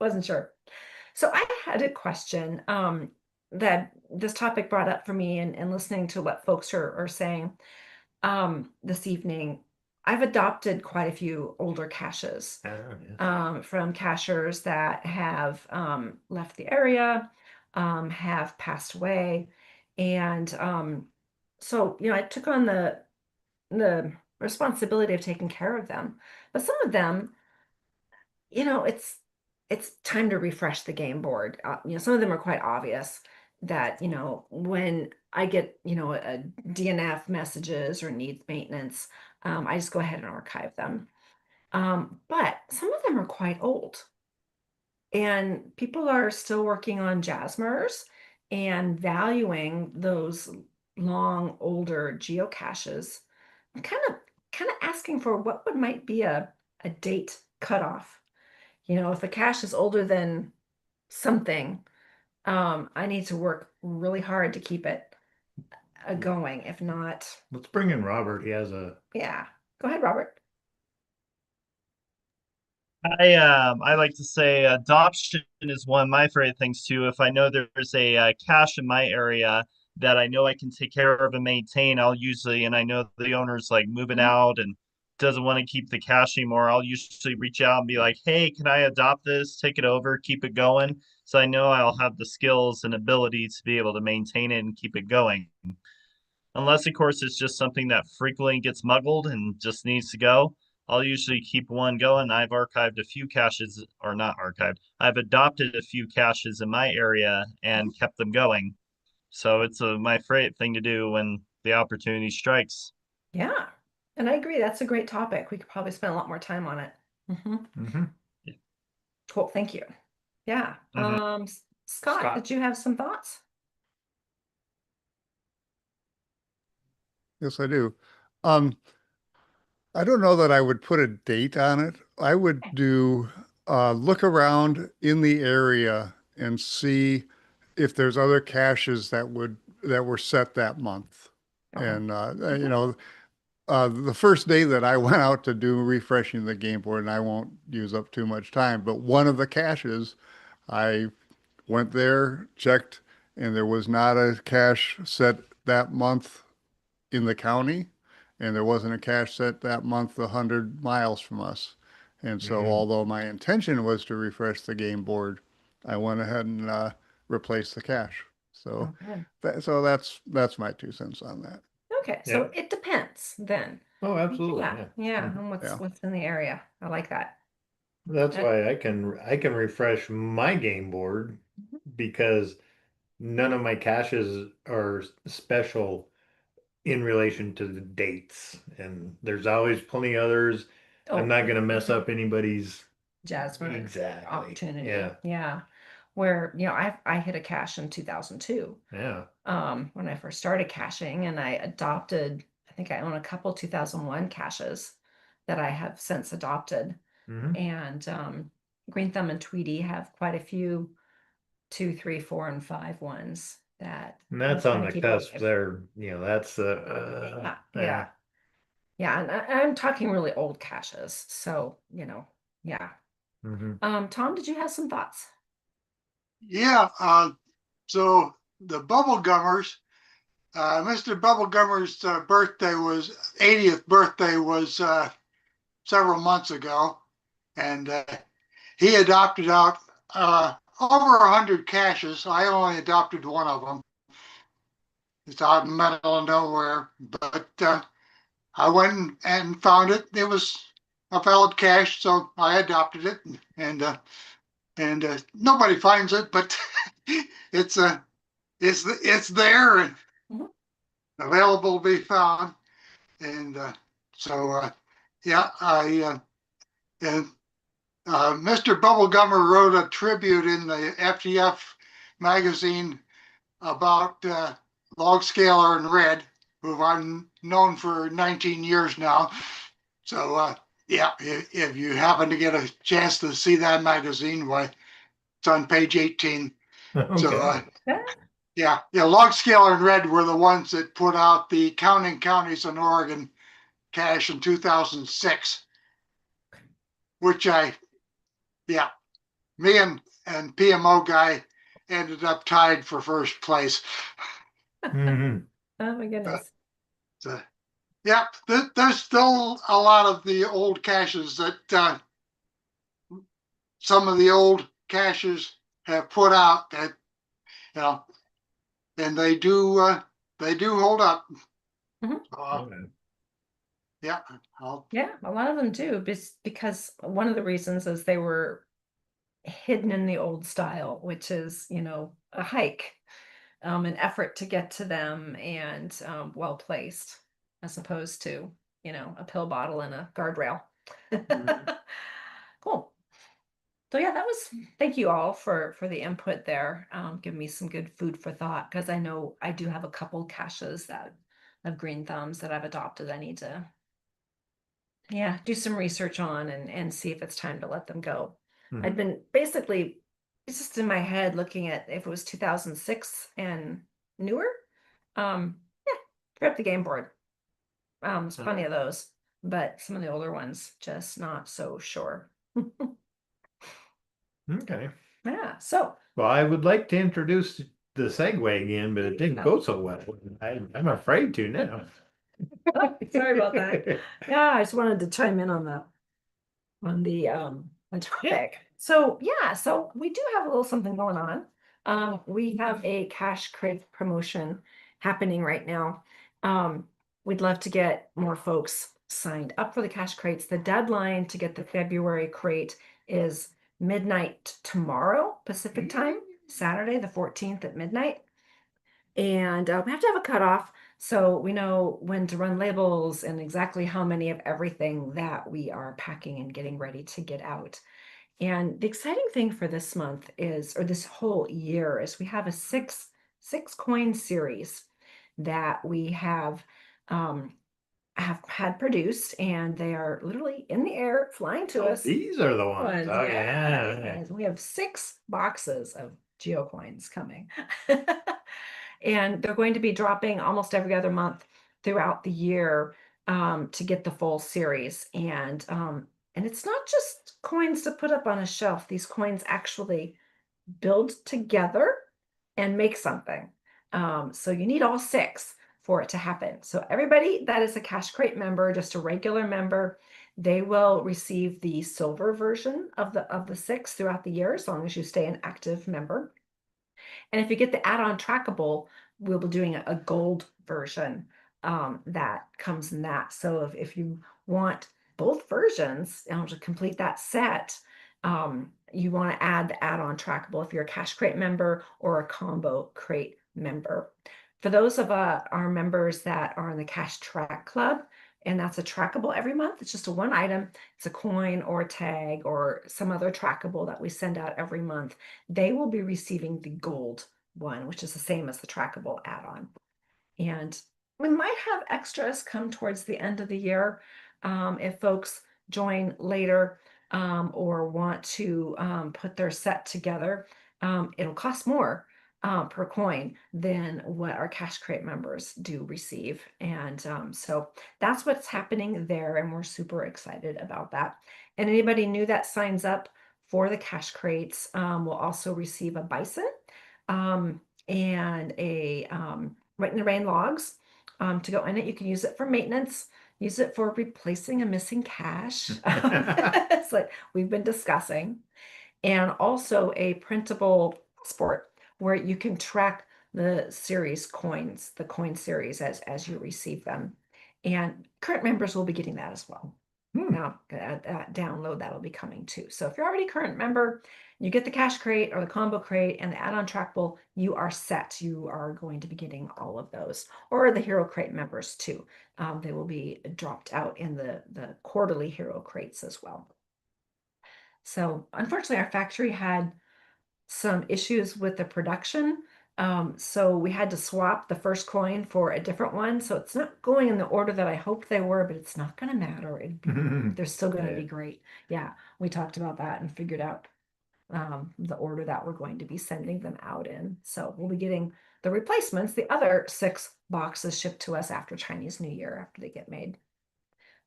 Wasn't sure. So I had a question that this topic brought up for me and listening to what folks are saying this evening. I've adopted quite a few older caches from cachers that have left the area, have passed away. And so, I took on the responsibility of taking care of them. But some of them, it's time to refresh the game board. Some of them are quite obvious that, when I get, a DNF messages or needs maintenance, I just go ahead and archive them. But some of them are quite old. And people are still working on Jasmers and valuing those long, older geocaches. I'm kind of asking for what might be a date cutoff. If a cache is older than something, I need to work really hard to keep it going. If not, Let's bring in Robert. He has a yeah. Go ahead, Robert. I like to say adoption is one of my favorite things too. If I know there's a cache in my area that I know I can take care of and maintain, I'll usually, and I know the owner's like moving out and doesn't want to keep the cache anymore, I'll usually reach out and be like, hey, can I adopt this, take it over, keep it going? So I know I'll have the skills and ability to be able to maintain it and keep it going. Unless, of course, it's just something that frequently gets muggled and just needs to go. I'll usually keep one going. I've archived a few caches, or not archived, I've adopted a few caches in my area and kept them going. So it's my favorite thing to do when the opportunity strikes. Yeah. And I agree. That's a great topic. We could probably spend a lot more time on it. Cool. Thank you. Yeah. Scott, did you have some thoughts? Yes, I do. I don't know that I would put a date on it. I would do look around in the area and see if there's other caches that were set that month. And the first day that I went out to do refreshing the game board, and I won't use up too much time, but one of the caches, I went there, checked, and there was not a cache set that month in the county, and there wasn't a cache set that month 100 miles from us. And so, although my intention was to refresh the game board, I went ahead and replaced the cache. So, that's my 2 cents on that. Okay, so it depends then. Oh, absolutely. Yeah, and what's in the area. I like that. That's why I can refresh my game board because none of my caches are special in relation to the dates, and there's always plenty others. I'm not going to mess up anybody's Jasmine opportunity. Yeah. Yeah. Where, I hit a cache in 2002. Yeah. When I first started caching, and I adopted, I think I own a couple 2001 caches that I have since adopted. And Green Thumb and Tweety have quite a few 2, 3, 4, and 5 ones that. And that's on the cusp there. That's yeah. And I'm talking really old caches. So, yeah. Tom, did you have some thoughts? Yeah. So the Bubble Gummers, Mr. Bubble Gummer's birthday was 80th birthday was several months ago, and he adopted out over 100 caches. I only adopted one of them. It's out in the middle of nowhere, but I went and found it. It was a valid cache, so I adopted it, and nobody finds it, but it's there and available to be found, and so yeah, and Mr. Bubblegummer wrote a tribute in the FGF magazine about Log Scaler and Red, who I've known for 19 years now. So yeah, if you happen to get a chance to see that magazine, why, it's on page 18. Okay. So Yeah, Log Scaler and Red were the ones that put out the Counting Counties in Oregon cache in 2006, which me and PMO guy ended up tied for first place. Mhm. Oh my goodness. So, yeah, there's still a lot of the old caches that some of the old caches have put out that, and they do hold up. Mhm. Yeah, Yeah, a lot of them do, because one of the reasons is they were hidden in the old style, which is, a hike, an effort to get to them, and well placed, as opposed to, a pill bottle and a guardrail. Cool. So yeah, thank you all for the input there. Give me some good food for thought, because I know I do have a couple caches that of green thumbs that I've adopted. I need to, yeah, do some research on and see if it's time to let them go. I'd been basically, it's just in my head looking at if it was 2006 and newer. Yeah, grab the game board. There's plenty of those, but some of the older ones, just not so sure. Okay. Yeah, so Well, I would like to introduce the segue again, but it didn't go so well. I'm afraid to now. sorry about that. Yeah, I just wanted to chime in on the topic. So yeah, so we do have a little something going on. We have a cash crate promotion happening right now. We'd love to get more folks signed up for the cash crates. The deadline to get the February crate is midnight tomorrow, Pacific time, Saturday, the 14th at midnight. And we have to have a cutoff so we know when to run labels and exactly how many of everything that we are packing and getting ready to get out. And the exciting thing for this month is, or this whole year, is we have a six coin series that we have had produced, and they are literally in the air flying to us. These are the ones. Oh, yeah. And we have 6 boxes of geocoins coming. And they're going to be dropping almost every other month throughout the year, to get the full series. And it's not just coins to put up on a shelf. These coins actually build together and make something. So you need all 6 for it to happen. So everybody that is a Cash Crate member, just a regular member, they will receive the silver version of the 6 throughout the year, as long as you stay an active member. And if you get the add-on trackable, we'll be doing a gold version that comes in that. So if you want both versions to complete that set, you want to add the add-on trackable if you're a Cash Crate member or a Combo Crate member. For those of our members that are in the Cash Track Club, and that's a trackable every month. It's just a one item. It's a coin or a tag or some other trackable that we send out every month. They will be receiving the gold one, which is the same as the trackable add-on. And we might have extras come towards the end of the year if folks join later or want to put their set together. It'll cost more per coin than what our Cash Crate members do receive. And so that's what's happening there. And we're super excited about that. And anybody new that signs up for the Cash Crates will also receive a bison and a Right in the Rain logs to go in it. You can use it for maintenance, use it for replacing a missing cache. It's like we've been discussing. And also a printable passport where you can track the series coins, the coin series as you receive them. And current members will be getting that as well. Now, that download that'll be coming too. So if you're already a current member, you get the Cash Crate or the Combo Crate and the add-on trackable, you are set. You are going to be getting all of those, or the Hero Crate members too. They will be dropped out in the quarterly Hero Crates as well. So unfortunately, our factory had some issues with the production. So we had to swap the first coin for a different one. So it's not going in the order that I hoped they were, but it's not going to matter. They're still going to be great. Yeah, we talked about that and figured out the order that we're going to be sending them out in. So we'll be getting the replacements, the other 6 boxes shipped to us after Chinese New Year, after they get made.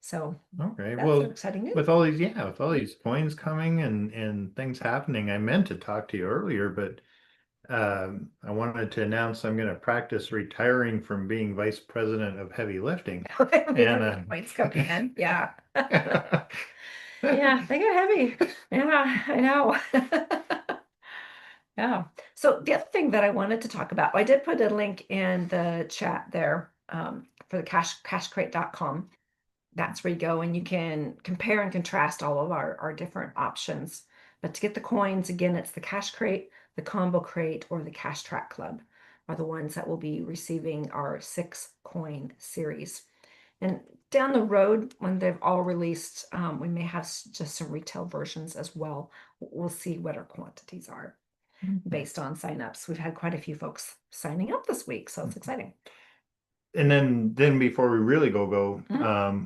So Okay, that's well, exciting news. with all these coins coming and things happening, I meant to talk to you earlier, but I wanted to announce I'm going to practice retiring from being vice president of heavy lifting. And Points coming in. Yeah. Yeah, they get heavy. Yeah, I know. Yeah. So the other thing that I wanted to talk about, I did put a link in the chat there for the cashcrate.com. That's where you go and you can compare and contrast all of our different options. But to get the coins, again, it's the Cash Crate, the Combo Crate, or the Cash Track Club are the ones that will be receiving our 6 coin series. And down the road, when they've all released, we may have just some retail versions as well. We'll see what our quantities are based on signups. We've had quite a few folks signing up this week, so it's exciting. And then before we really go,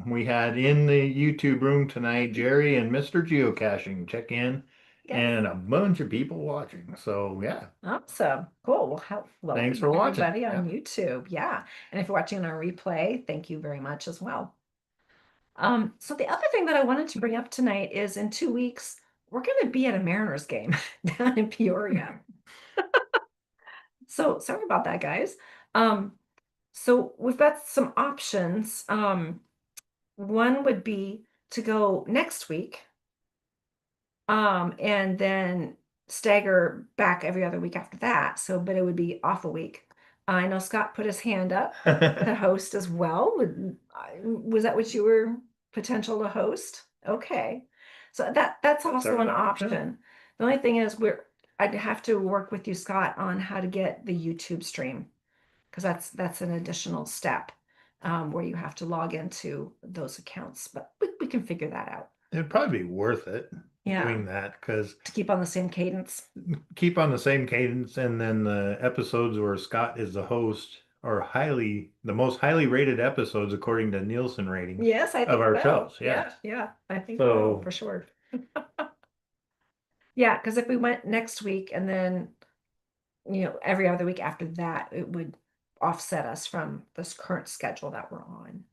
we had in the YouTube room tonight, Jerry and Mr. Geocaching check in, and a bunch of people watching. So yeah. Awesome. Cool. Well, thanks for watching, everybody on YouTube. Yeah. And if you're watching on our replay, thank you very much as well. So the other thing that I wanted to bring up tonight is in 2 weeks, we're going to be at a Mariners game down in Peoria. So sorry about that, guys. So we've got some options. One would be to go next week, and then stagger back every other week after that. So, but it would be off a week. I know Scott put his hand up to host as well. Was that what you were potential to host? Okay, so that's also an option. The only thing is I'd have to work with you, Scott, on how to get the YouTube stream, because that's an additional step where you have to log into those accounts, but we can figure that out. It'd probably be worth it doing that, because to keep on the same cadence. And then the episodes where Scott is the host are the most highly rated episodes according to Nielsen ratings. Yes, I think of our so. shows. Yeah, I think so for sure. Yeah, because if we went next week and then every other week after that, it would offset us from this current schedule that we're on.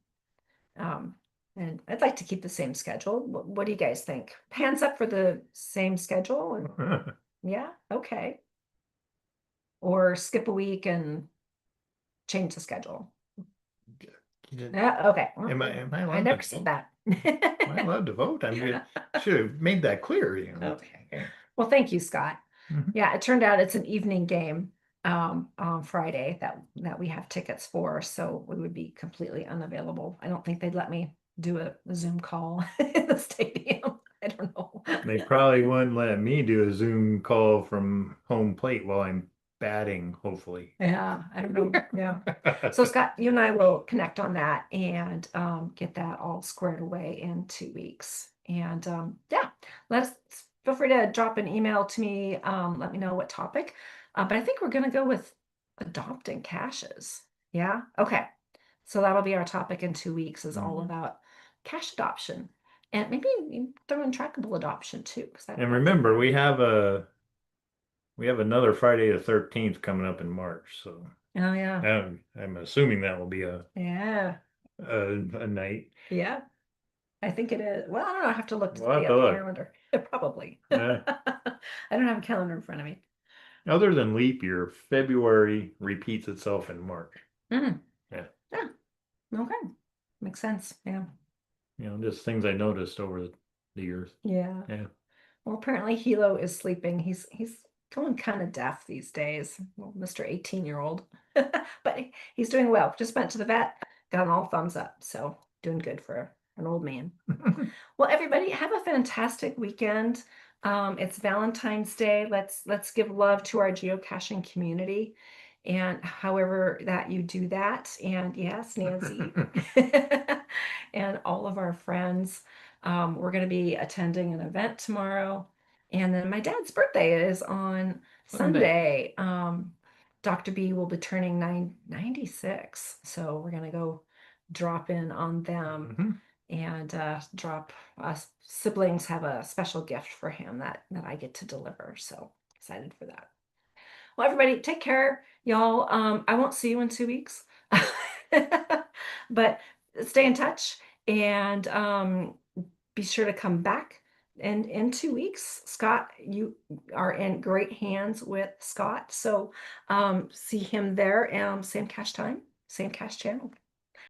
And I'd like to keep the same schedule. What do you guys think? Hands up for the same schedule? Yeah, okay. Or skip a week and change the schedule. Okay. Am I I never said that. Am I allowed to vote? Should have made that clear. Okay. Well, thank you, Scott. Yeah, it turned out it's an evening game on Friday that we have tickets for, so we would be completely unavailable. I don't think they'd let me do a Zoom call in the stadium. I don't know. They probably wouldn't let me do a Zoom call from home plate while I'm batting, hopefully. Yeah, I don't know. Yeah. So Scott, you and I will connect on that and get that all squared away in 2 weeks. And yeah, feel free to drop an email to me. Let me know what topic. But I think we're going to go with adopting caches. Yeah. Okay. So that'll be our topic in 2 weeks, is all about cache adoption, and maybe throw in trackable adoption too. And remember, we have another Friday the 13th coming up in March. So oh yeah, I'm assuming that will be a night. Yeah, I think it is. Well, I don't know. I have to look at the calendar. Probably. Yeah. I don't have a calendar in front of me. Other than leap year, February repeats itself in March. Yeah. Yeah. Okay. Makes sense. Yeah. Just things I noticed over the years. Yeah. Yeah. Well, apparently Hilo is sleeping. He's going kind of deaf these days. Well, Mr. 18-year-old. But he's doing well. Just went to the vet, got an all thumbs up. So doing good for an old man. Well, everybody, have a fantastic weekend. It's Valentine's Day. Let's give love to our geocaching community, and however that you do that. And yes, Nancy and all of our friends. We're going to be attending an event tomorrow, and then my dad's birthday is on Sunday. Dr. B will be turning 96, so we're going to go drop in on them. And drop us siblings have a special gift for him that I get to deliver. So excited for that. Well, everybody, take care Y'all, I won't see you in 2 weeks, but stay in touch and be sure to come back. And in 2 weeks, Scott, you are in great hands with Scott. So see him there, same cash time, same cash channel.